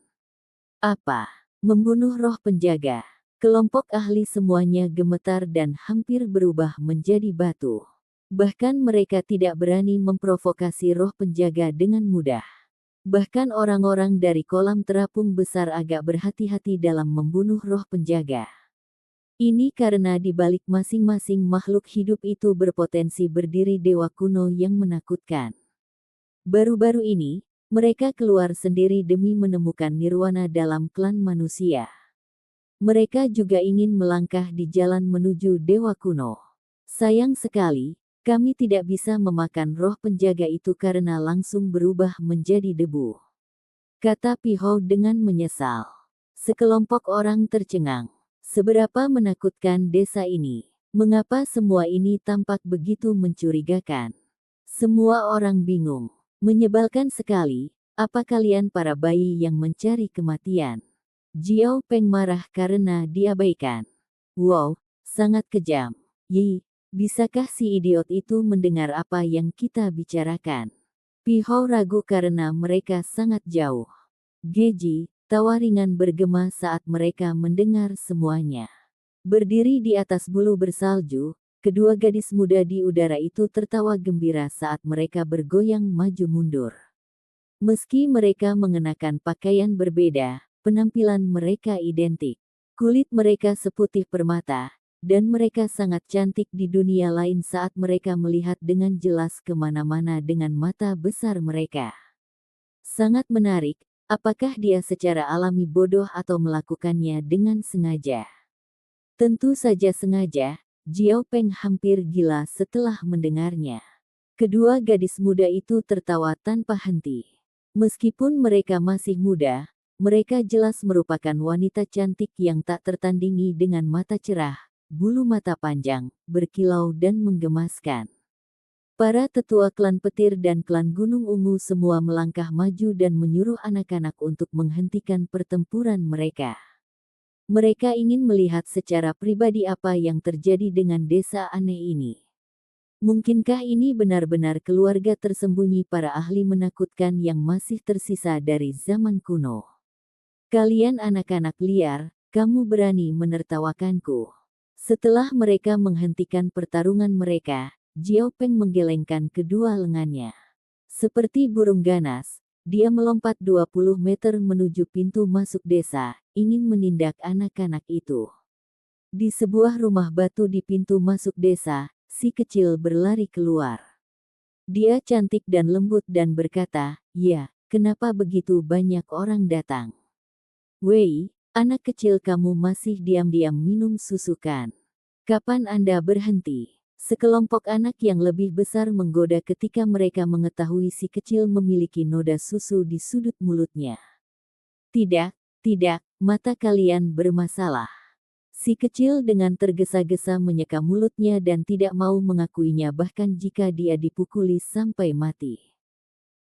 Apa? Membunuh roh penjaga? Kelompok ahli semuanya gemetar dan hampir berubah menjadi batu. Bahkan mereka tidak berani memprovokasi roh penjaga dengan mudah. Bahkan orang-orang dari kolam terapung besar agak berhati-hati dalam membunuh roh penjaga. Ini karena di balik masing-masing makhluk hidup itu berpotensi berdiri dewa kuno yang menakutkan. Baru-baru ini, mereka keluar sendiri demi menemukan nirwana dalam klan manusia. Mereka juga ingin melangkah di jalan menuju dewa kuno. Sayang sekali, kami tidak bisa memakan roh penjaga itu karena langsung berubah menjadi debu, kata Piho dengan menyesal. Sekelompok orang tercengang. Seberapa menakutkan desa ini? Mengapa semua ini tampak begitu mencurigakan? Semua orang bingung. Menyebalkan sekali, apa kalian para bayi yang mencari kematian? Jiao Peng marah karena diabaikan. Wow, sangat kejam. Yi, bisakah si idiot itu mendengar apa yang kita bicarakan? Piho ragu karena mereka sangat jauh. Geji, tawa ringan bergema saat mereka mendengar semuanya. Berdiri di atas bulu bersalju, kedua gadis muda di udara itu tertawa gembira saat mereka bergoyang maju mundur. Meski mereka mengenakan pakaian berbeda, penampilan mereka identik. Kulit mereka seputih permata, dan mereka sangat cantik di dunia lain saat mereka melihat dengan jelas kemana-mana dengan mata besar mereka. Sangat menarik. Apakah dia secara alami bodoh atau melakukannya dengan sengaja? Tentu saja sengaja, Jiao Peng hampir gila setelah mendengarnya. Kedua gadis muda itu tertawa tanpa henti. Meskipun mereka masih muda, mereka jelas merupakan wanita cantik yang tak tertandingi dengan mata cerah, bulu mata panjang, berkilau dan menggemaskan. Para tetua klan Petir dan klan Gunung Ungu semua melangkah maju dan menyuruh anak-anak untuk menghentikan pertempuran mereka. Mereka ingin melihat secara pribadi apa yang terjadi dengan desa aneh ini. Mungkinkah ini benar-benar keluarga tersembunyi para ahli menakutkan yang masih tersisa dari zaman kuno? Kalian anak-anak liar, kamu berani menertawakanku. Setelah mereka menghentikan pertarungan mereka, Jiao Peng menggelengkan kedua lengannya. Seperti burung ganas, dia melompat 20 meter menuju pintu masuk desa, ingin menindak anak-anak itu. Di sebuah rumah batu di pintu masuk desa, si kecil berlari keluar. Dia cantik dan lembut dan berkata, "Ya, kenapa begitu banyak orang datang? Wei, anak kecil kamu masih diam-diam minum susu kan? Kapan Anda berhenti?" Sekelompok anak yang lebih besar menggoda ketika mereka mengetahui si kecil memiliki noda susu di sudut mulutnya. Tidak, mata kalian bermasalah. Si kecil dengan tergesa-gesa menyeka mulutnya dan tidak mau mengakuinya bahkan jika dia dipukuli sampai mati.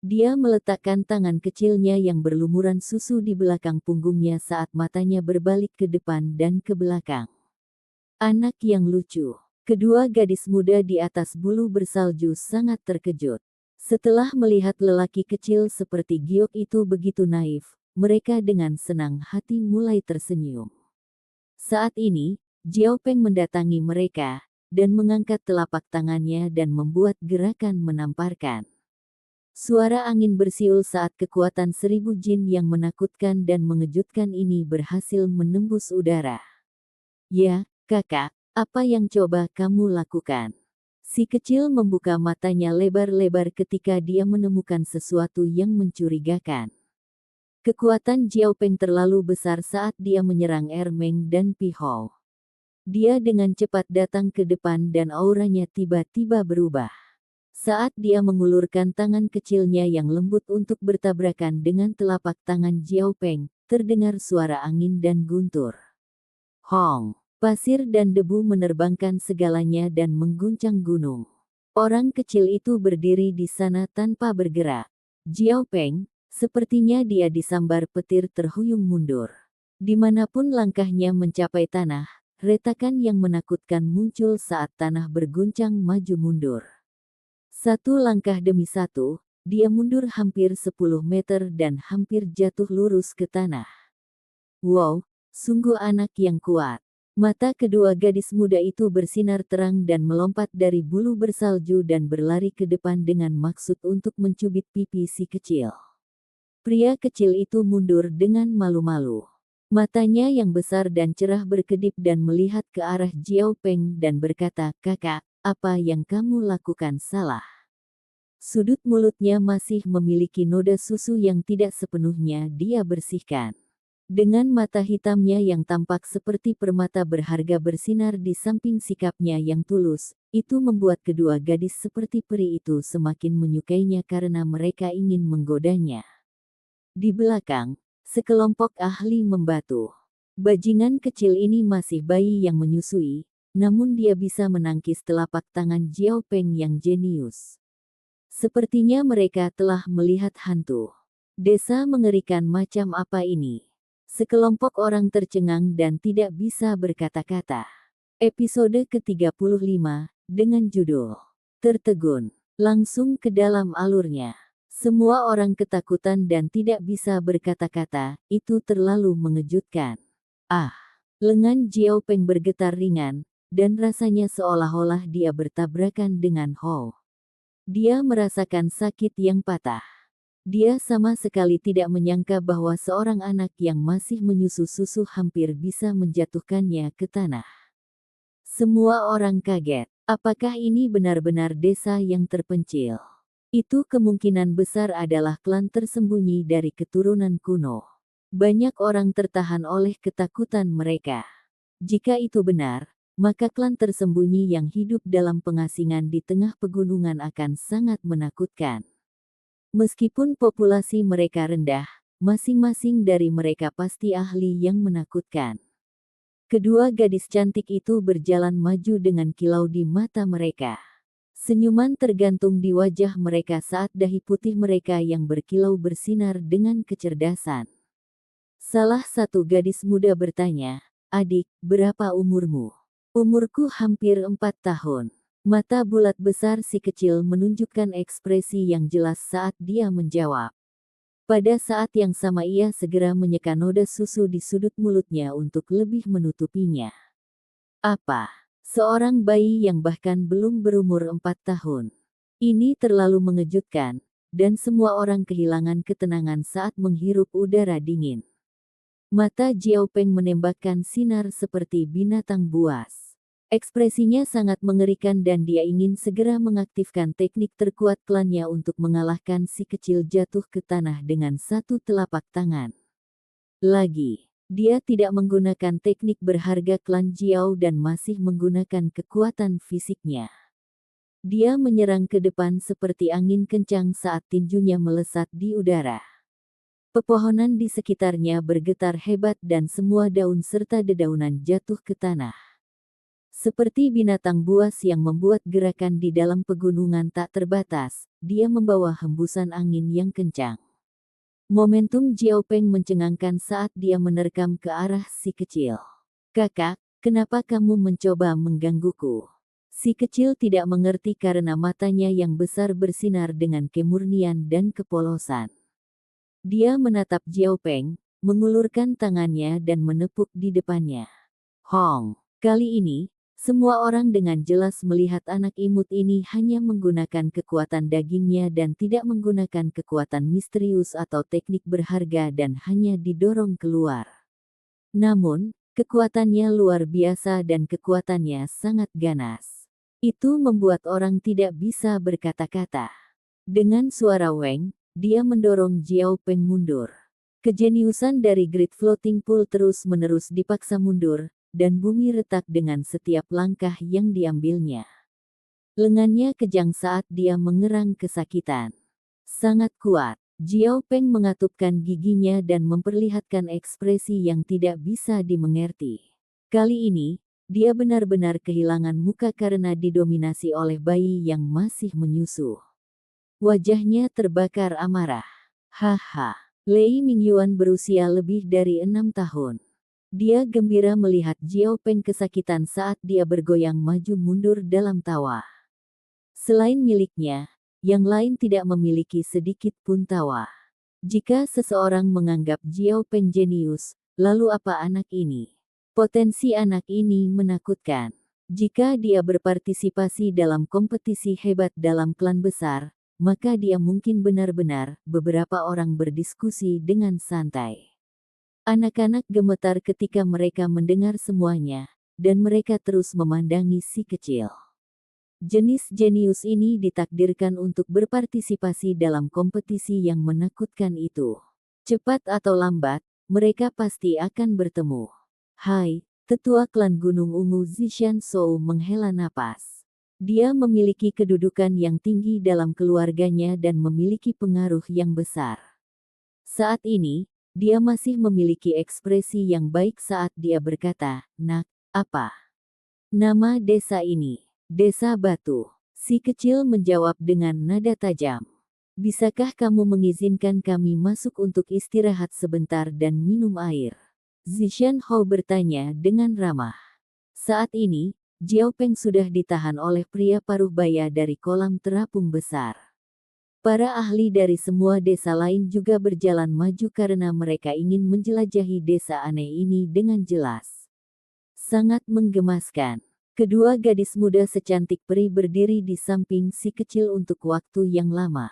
Dia meletakkan tangan kecilnya yang berlumuran susu di belakang punggungnya saat matanya berbalik ke depan dan ke belakang. Anak yang lucu. Kedua gadis muda di atas bulu bersalju sangat terkejut. Setelah melihat lelaki kecil seperti Giok itu begitu naif, mereka dengan senang hati mulai tersenyum. Saat ini, Jiao Peng mendatangi mereka, dan mengangkat telapak tangannya dan membuat gerakan menamparkan. Suara angin bersiul saat kekuatan 1000 jin yang menakutkan dan mengejutkan ini berhasil menembus udara. Ya, kakak, apa yang coba kamu lakukan? Si kecil membuka matanya lebar-lebar ketika dia menemukan sesuatu yang mencurigakan. Kekuatan Jiao Peng terlalu besar saat dia menyerang Ermeng dan Pihou. Dia dengan cepat datang ke depan dan auranya tiba-tiba berubah. Saat dia mengulurkan tangan kecilnya yang lembut untuk bertabrakan dengan telapak tangan Jiao Peng, terdengar suara angin dan guntur. Hong! Pasir dan debu menerbangkan segalanya dan mengguncang gunung. Orang kecil itu berdiri di sana tanpa bergerak. Jiao Peng, sepertinya dia disambar petir terhuyung mundur. Dimanapun langkahnya mencapai tanah, retakan yang menakutkan muncul saat tanah berguncang maju mundur. Satu langkah demi satu, dia mundur hampir 10 meter dan hampir jatuh lurus ke tanah. Wow, sungguh anak yang kuat. Mata kedua gadis muda itu bersinar terang dan melompat dari bulu bersalju dan berlari ke depan dengan maksud untuk mencubit pipi si kecil. Pria kecil itu mundur dengan malu-malu. Matanya yang besar dan cerah berkedip dan melihat ke arah Jiao Peng dan berkata, "Kakak, apa yang kamu lakukan salah?" Sudut mulutnya masih memiliki noda susu yang tidak sepenuhnya dia bersihkan. Dengan mata hitamnya yang tampak seperti permata berharga bersinar di samping sikapnya yang tulus, itu membuat kedua gadis seperti peri itu semakin menyukainya karena mereka ingin menggodanya. Di belakang, sekelompok ahli membatu. Bajingan kecil ini masih bayi yang menyusui, namun dia bisa menangkis telapak tangan Jiao Peng yang jenius. Sepertinya mereka telah melihat hantu. Desa mengerikan macam apa ini? Sekelompok orang tercengang dan tidak bisa berkata-kata. Episode ke-35, dengan judul Tertegun, langsung ke dalam alurnya. Semua orang ketakutan dan tidak bisa berkata-kata, itu terlalu mengejutkan. Ah, lengan Jiao Peng bergetar ringan, dan rasanya seolah-olah dia bertabrakan dengan Hou. Dia merasakan sakit yang patah. Dia sama sekali tidak menyangka bahwa seorang anak yang masih menyusu susu hampir bisa menjatuhkannya ke tanah. Semua orang kaget. Apakah ini benar-benar desa yang terpencil? Itu kemungkinan besar adalah klan tersembunyi dari keturunan kuno. Banyak orang tertahan oleh ketakutan mereka. Jika itu benar, maka klan tersembunyi yang hidup dalam pengasingan di tengah pegunungan akan sangat menakutkan. Meskipun populasi mereka rendah, masing-masing dari mereka pasti ahli yang menakutkan. Kedua gadis cantik itu berjalan maju dengan kilau di mata mereka. Senyuman tergantung di wajah mereka saat dahi putih mereka yang berkilau bersinar dengan kecerdasan. Salah satu gadis muda bertanya, "Adik, berapa umurmu?" "Umurku hampir 4 tahun." Mata bulat besar si kecil menunjukkan ekspresi yang jelas saat dia menjawab. Pada saat yang sama ia segera menyeka noda susu di sudut mulutnya untuk lebih menutupinya. Apa? Seorang bayi yang bahkan belum berumur 4 tahun. Ini terlalu mengejutkan, dan semua orang kehilangan ketenangan saat menghirup udara dingin. Mata Jiao Peng menembakkan sinar seperti binatang buas. Ekspresinya sangat mengerikan dan dia ingin segera mengaktifkan teknik terkuat klannya untuk mengalahkan si kecil jatuh ke tanah dengan satu telapak tangan. Lagi, dia tidak menggunakan teknik berharga klan Jiao dan masih menggunakan kekuatan fisiknya. Dia menyerang ke depan seperti angin kencang saat tinjunya melesat di udara. Pepohonan di sekitarnya bergetar hebat dan semua daun serta dedaunan jatuh ke tanah. Seperti binatang buas yang membuat gerakan di dalam pegunungan tak terbatas, dia membawa hembusan angin yang kencang. Momentum Jiaopeng mencengangkan saat dia menerkam ke arah si kecil. "Kakak, kenapa kamu mencoba menggangguku?" Si kecil tidak mengerti karena matanya yang besar bersinar dengan kemurnian dan kepolosan. Dia menatap Jiaopeng, mengulurkan tangannya dan menepuk di depannya. "Hong." Kali ini, semua orang dengan jelas melihat anak imut ini hanya menggunakan kekuatan dagingnya dan tidak menggunakan kekuatan misterius atau teknik berharga dan hanya didorong keluar. Namun, kekuatannya luar biasa dan kekuatannya sangat ganas. Itu membuat orang tidak bisa berkata-kata. Dengan suara weng, dia mendorong Jiaopeng mundur. Kejeniusan dari Great Floating Pool terus-menerus dipaksa mundur, dan bumi retak dengan setiap langkah yang diambilnya. Lengannya kejang saat dia mengerang kesakitan. Sangat kuat, Jiaopeng mengatupkan giginya dan memperlihatkan ekspresi yang tidak bisa dimengerti. Kali ini, dia benar-benar kehilangan muka karena didominasi oleh bayi yang masih menyusu. Wajahnya terbakar amarah. "Haha." Lei Mingyuan berusia lebih dari 6 tahun. Dia gembira melihat Jiaopeng kesakitan saat dia bergoyang maju mundur dalam tawa. Selain miliknya, yang lain tidak memiliki sedikit pun tawa. Jika seseorang menganggap Jiaopeng jenius, lalu apa anak ini? Potensi anak ini menakutkan. Jika dia berpartisipasi dalam kompetisi hebat dalam klan besar, maka dia mungkin benar-benar, beberapa orang berdiskusi dengan santai. Anak-anak gemetar ketika mereka mendengar semuanya, dan mereka terus memandangi si kecil. Jenis jenius ini ditakdirkan untuk berpartisipasi dalam kompetisi yang menakutkan itu. Cepat atau lambat, mereka pasti akan bertemu. "Hai," tetua klan Gunung Ungu Zishan Shou menghela napas. Dia memiliki kedudukan yang tinggi dalam keluarganya dan memiliki pengaruh yang besar. Saat ini, dia masih memiliki ekspresi yang baik saat dia berkata, "Nak, apa nama desa ini?" "Desa Batu." Si kecil menjawab dengan nada tajam. "Bisakah kamu mengizinkan kami masuk untuk istirahat sebentar dan minum air?" Zishan Hou bertanya dengan ramah. Saat ini, Jiaopeng sudah ditahan oleh pria paruh baya dari kolam terapung besar. Para ahli dari semua desa lain juga berjalan maju karena mereka ingin menjelajahi desa aneh ini dengan jelas. Sangat menggemaskan. Kedua gadis muda secantik peri berdiri di samping si kecil untuk waktu yang lama.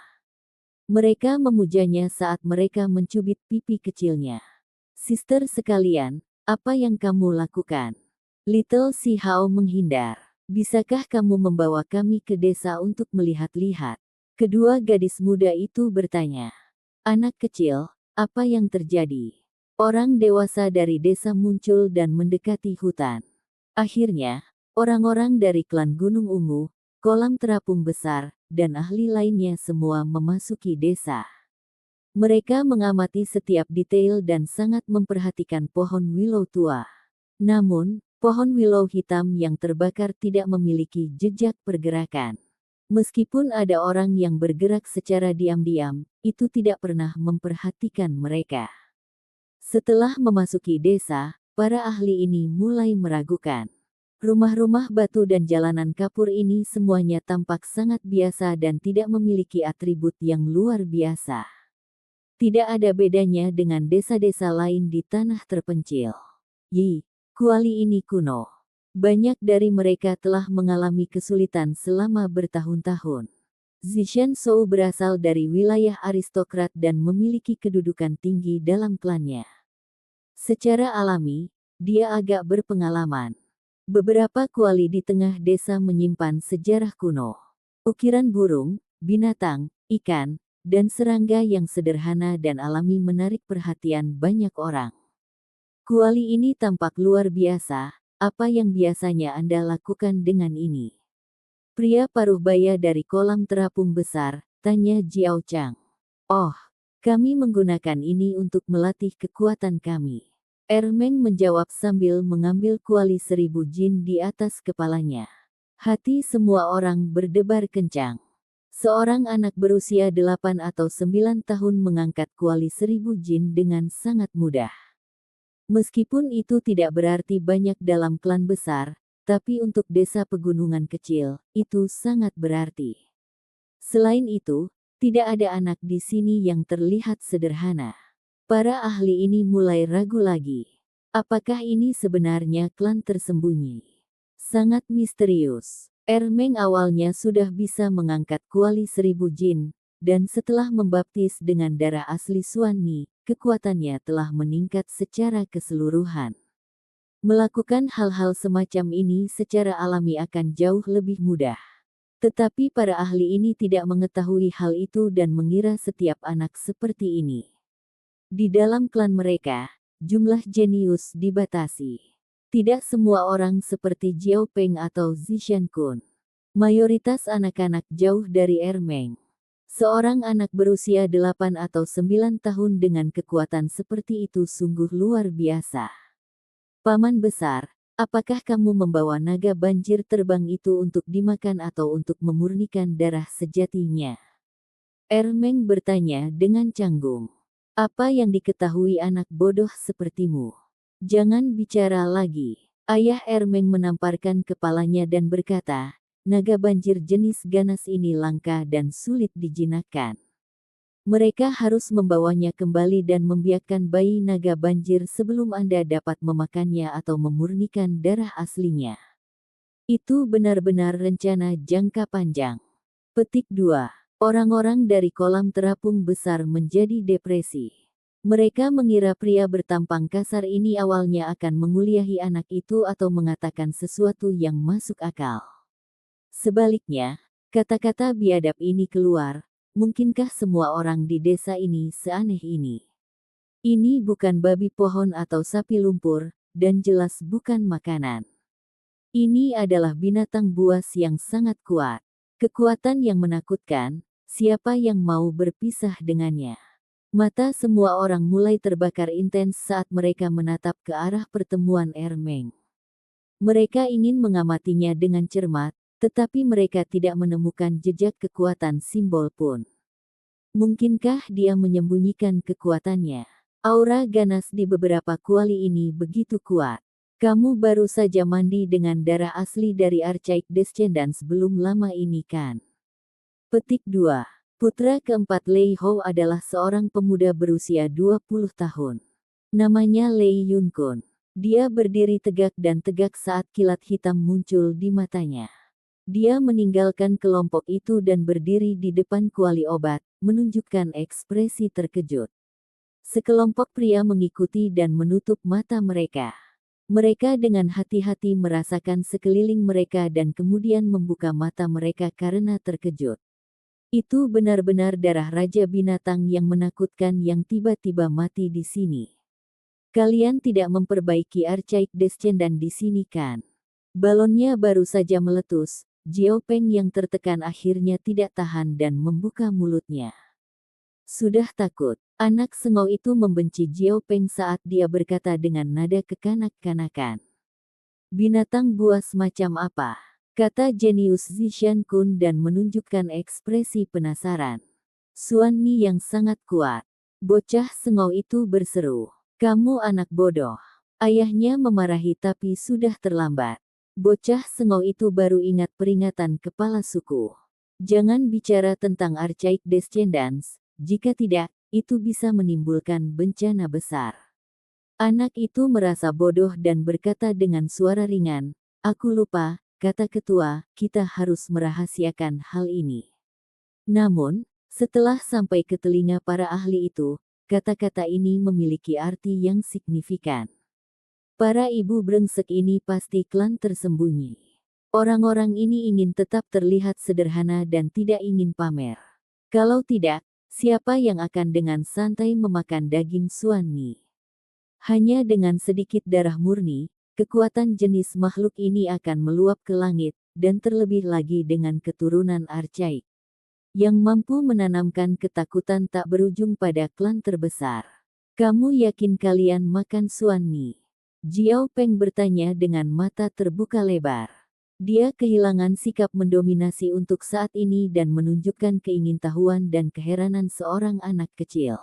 Mereka memujanya saat mereka mencubit pipi kecilnya. "Sister sekalian, apa yang kamu lakukan?" Little Si Hao menghindar. "Bisakah kamu membawa kami ke desa untuk melihat-lihat?" Kedua gadis muda itu bertanya. "Anak kecil, apa yang terjadi?" Orang dewasa dari desa muncul dan mendekati hutan. Akhirnya, orang-orang dari klan Gunung Ungu, kolam terapung besar, dan ahli lainnya semua memasuki desa. Mereka mengamati setiap detail dan sangat memperhatikan pohon willow tua. Namun, pohon willow hitam yang terbakar tidak memiliki jejak pergerakan. Meskipun ada orang yang bergerak secara diam-diam, itu tidak pernah memperhatikan mereka. Setelah memasuki desa, para ahli ini mulai meragukan. Rumah-rumah batu dan jalanan kapur ini semuanya tampak sangat biasa dan tidak memiliki atribut yang luar biasa. Tidak ada bedanya dengan desa-desa lain di tanah terpencil. Kuali ini kuno. Banyak dari mereka telah mengalami kesulitan selama bertahun-tahun. Zishan Shou berasal dari wilayah aristokrat dan memiliki kedudukan tinggi dalam klannya. Secara alami, dia agak berpengalaman. Beberapa kuali di tengah desa menyimpan sejarah kuno. Ukiran burung, binatang, ikan, dan serangga yang sederhana dan alami menarik perhatian banyak orang. Kuali ini tampak luar biasa. "Apa yang biasanya Anda lakukan dengan ini?" Pria paruh baya dari kolam terapung besar, tanya Jiao Chang. "Oh, Kami menggunakan ini untuk melatih kekuatan kami. Ermeng menjawab sambil mengambil kuali 1000 jin di atas kepalanya. Hati semua orang berdebar kencang. Seorang anak berusia 8 atau 9 tahun mengangkat kuali 1000 jin dengan sangat mudah. Meskipun itu tidak berarti banyak dalam klan besar, tapi untuk desa pegunungan kecil, itu sangat berarti. Selain itu, tidak ada anak di sini yang terlihat sederhana. Para ahli ini mulai ragu lagi. Apakah ini sebenarnya klan tersembunyi? Sangat misterius. Ermeng awalnya sudah bisa mengangkat kuali 1000 jin, dan setelah membaptis dengan darah asli Suani, kekuatannya telah meningkat secara keseluruhan. Melakukan hal-hal semacam ini secara alami akan jauh lebih mudah. Tetapi para ahli ini tidak mengetahui hal itu dan mengira setiap anak seperti ini. Di dalam klan mereka, jumlah jenius dibatasi. Tidak semua orang seperti Jiao Peng atau Zishan Kun. Mayoritas anak-anak jauh dari Ermeng. Seorang anak berusia 8 atau 9 tahun dengan kekuatan seperti itu sungguh luar biasa. Paman besar, apakah kamu membawa naga banjir terbang itu untuk dimakan atau untuk memurnikan darah sejatinya? Ermeng bertanya dengan canggung. Apa yang diketahui anak bodoh sepertimu? Jangan bicara lagi. Ayah Ermeng menamparkan kepalanya dan berkata, naga banjir jenis ganas ini langka dan sulit dijinakkan. Mereka harus membawanya kembali dan membiarkan bayi naga banjir sebelum Anda dapat memakannya atau memurnikan darah aslinya. Itu benar-benar rencana jangka panjang. Petik 2. Orang-orang dari kolam terapung besar menjadi depresi. Mereka mengira pria bertampang kasar ini awalnya akan menguliahi anak itu atau mengatakan sesuatu yang masuk akal. Sebaliknya, kata-kata biadab ini keluar, mungkinkah semua orang di desa ini seaneh ini? Ini bukan babi pohon atau sapi lumpur, dan jelas bukan makanan. Ini adalah binatang buas yang sangat kuat. Kekuatan yang menakutkan, siapa yang mau berpisah dengannya? Mata semua orang mulai terbakar intens saat mereka menatap ke arah pertemuan Ermeng. Mereka ingin mengamatinya dengan cermat, tetapi mereka tidak menemukan jejak kekuatan simbol pun. Mungkinkah dia menyembunyikan kekuatannya? Aura ganas di beberapa kuali ini begitu kuat. Kamu baru saja mandi dengan darah asli dari Archaic Descendants belum lama ini kan? Petik 2. Putra keempat Lei Hou adalah seorang pemuda berusia 20 tahun. Namanya Lei Yunkun. Dia berdiri tegak dan tegak saat kilat hitam muncul di matanya. Dia meninggalkan kelompok itu dan berdiri di depan kuali obat, menunjukkan ekspresi terkejut. Sekelompok pria mengikuti dan menutup mata mereka. Mereka dengan hati-hati merasakan sekeliling mereka dan kemudian membuka mata mereka karena terkejut. Itu benar-benar darah raja binatang yang menakutkan yang tiba-tiba mati di sini. Kalian tidak memperbaiki Archaic Descendant di sini kan? Balonnya baru saja meletus. Jiao Peng yang tertekan akhirnya tidak tahan dan membuka mulutnya. Sudah takut. Anak sengau itu membenci Jiao Peng saat dia berkata dengan nada kekanak-kanakan. Binatang buas macam apa? Kata jenius Zishan Kun dan menunjukkan ekspresi penasaran. Suani yang sangat kuat. Bocah sengau itu berseru. Kamu anak bodoh. Ayahnya memarahi tapi sudah terlambat. Bocah sengau itu baru ingat peringatan kepala suku. Jangan bicara tentang Archaic Descendants, jika tidak, itu bisa menimbulkan bencana besar. Anak itu merasa bodoh dan berkata dengan suara ringan, aku lupa. Kata ketua, kita harus merahasiakan hal ini. Namun, setelah sampai ke telinga para ahli itu, kata-kata ini memiliki arti yang signifikan. Para ibu brengsek ini pasti klan tersembunyi. Orang-orang ini ingin tetap terlihat sederhana dan tidak ingin pamer. Kalau tidak, siapa yang akan dengan santai memakan daging Suani? Hanya dengan sedikit darah murni, kekuatan jenis makhluk ini akan meluap ke langit, dan terlebih lagi dengan keturunan Archaic. yang mampu menanamkan ketakutan tak berujung pada klan terbesar. Kamu yakin kalian makan Suanni? Jiao Peng bertanya dengan mata terbuka lebar. Dia kehilangan sikap mendominasi untuk saat ini dan menunjukkan keingintahuan dan keheranan seorang anak kecil.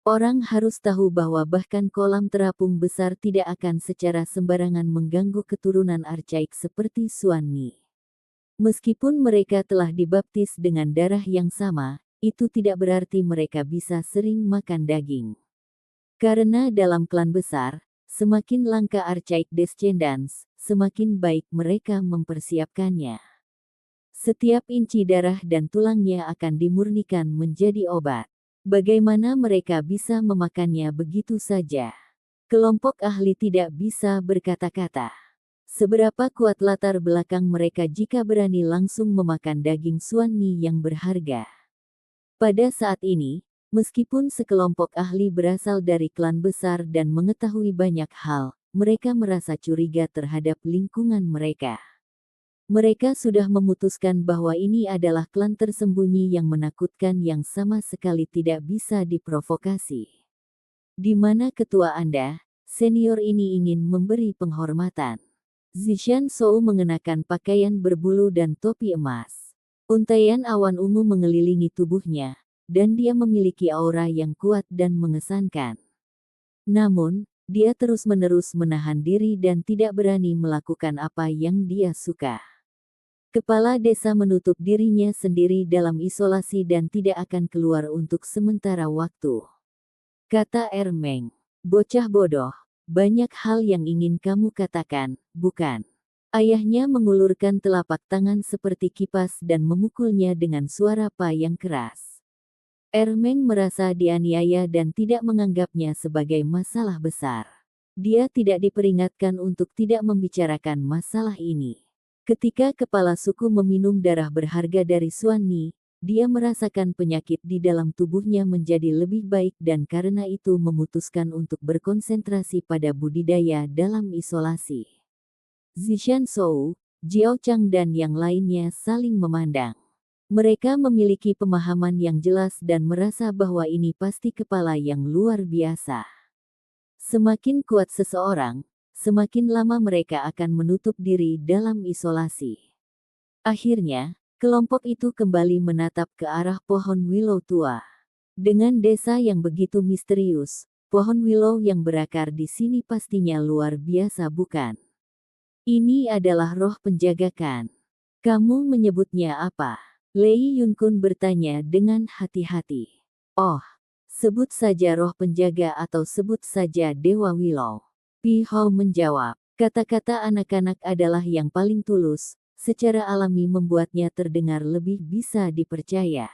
Orang harus tahu bahwa bahkan kolam terapung besar tidak akan secara sembarangan mengganggu keturunan archaik seperti Suanni. Meskipun mereka telah dibaptis dengan darah yang sama, itu tidak berarti mereka bisa sering makan daging. Karena dalam klan besar, semakin langka archaik descendants, semakin baik mereka mempersiapkannya. Setiap inci darah dan tulangnya akan dimurnikan menjadi obat. Bagaimana mereka bisa memakannya begitu saja? Kelompok ahli tidak bisa berkata-kata. Seberapa kuat latar belakang mereka jika berani langsung memakan daging Suanni yang berharga? Pada saat ini, meskipun sekelompok ahli berasal dari klan besar dan mengetahui banyak hal, mereka merasa curiga terhadap lingkungan mereka. Mereka sudah memutuskan bahwa ini adalah klan tersembunyi yang menakutkan yang sama sekali tidak bisa diprovokasi. Di mana ketua Anda, senior ini ingin memberi penghormatan. Zishan Shou mengenakan pakaian berbulu dan topi emas. Untaian awan ungu mengelilingi tubuhnya, dan dia memiliki aura yang kuat dan mengesankan. Namun, dia terus-menerus menahan diri dan tidak berani melakukan apa yang dia suka. Kepala desa menutup dirinya sendiri dalam isolasi dan tidak akan keluar untuk sementara waktu. Kata Ermeng, bocah bodoh, banyak hal yang ingin kamu katakan, bukan? Ayahnya mengulurkan telapak tangan seperti kipas dan memukulnya dengan suara yang keras. Ermeng merasa dianiaya dan tidak menganggapnya sebagai masalah besar. Dia tidak diperingatkan untuk tidak membicarakan masalah ini. Ketika kepala suku meminum darah berharga dari Suanni, dia merasakan penyakit di dalam tubuhnya menjadi lebih baik dan karena itu memutuskan untuk berkonsentrasi pada budidaya dalam isolasi. Zishan Shou, Jiao Chang dan yang lainnya saling memandang. Mereka memiliki pemahaman yang jelas dan merasa bahwa ini pasti kepala yang luar biasa. Semakin kuat seseorang, semakin lama mereka akan menutup diri dalam isolasi. Akhirnya, kelompok itu kembali menatap ke arah pohon willow tua. Dengan desa yang begitu misterius, pohon willow yang berakar di sini pastinya luar biasa bukan? Ini adalah roh penjaga kan? Kamu menyebutnya apa? Lei Yunkun bertanya dengan hati-hati. Oh, sebut saja roh penjaga atau sebut saja Dewa Willow. Pi Hao menjawab, kata-kata anak-anak adalah yang paling tulus, secara alami membuatnya terdengar lebih bisa dipercaya.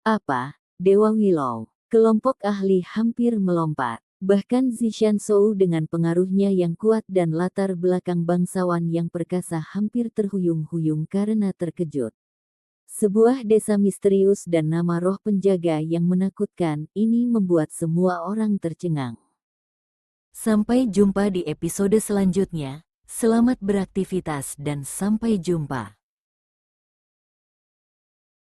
Apa, Dewa Willow? Kelompok ahli hampir melompat. Bahkan Zishan Shou dengan pengaruhnya yang kuat dan latar belakang bangsawan yang perkasa hampir terhuyung-huyung karena terkejut. Sebuah desa misterius dan nama roh penjaga yang menakutkan, ini membuat semua orang tercengang. Sampai jumpa di episode selanjutnya, selamat beraktivitas dan sampai jumpa.